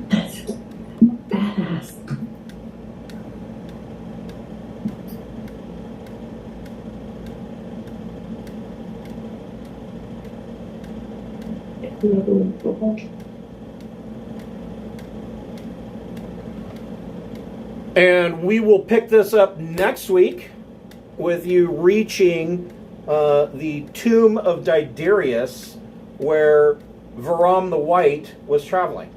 That's badass. And we will pick this up next week with you reaching the tomb of Diderius, where Varam the White was traveling.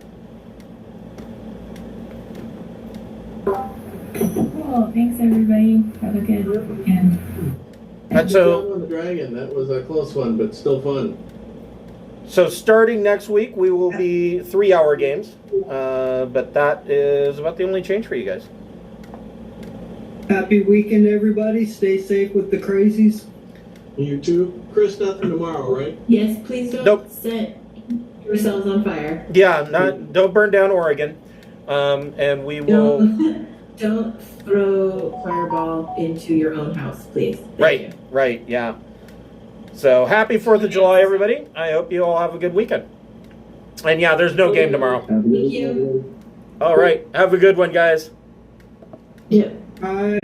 Cool. Thanks, everybody. Have a good weekend. And Good so, job on the dragon. That was a close one, but still fun. so starting next week, we will be 3-hour games. But that is about the only change for you guys. Happy weekend, everybody. Stay safe with the crazies. You too. Chris, nothing tomorrow, right? Yes, please don't Nope. set yourselves on fire. Yeah, don't burn down Oregon. And we will. Don't throw fireball into your own house, please. Thank Right, you. right, yeah. So happy 4th of July, everybody. I hope you all have a good weekend. And yeah, there's no game tomorrow. Thank you. All right, have a good one, guys. Yeah. Bye.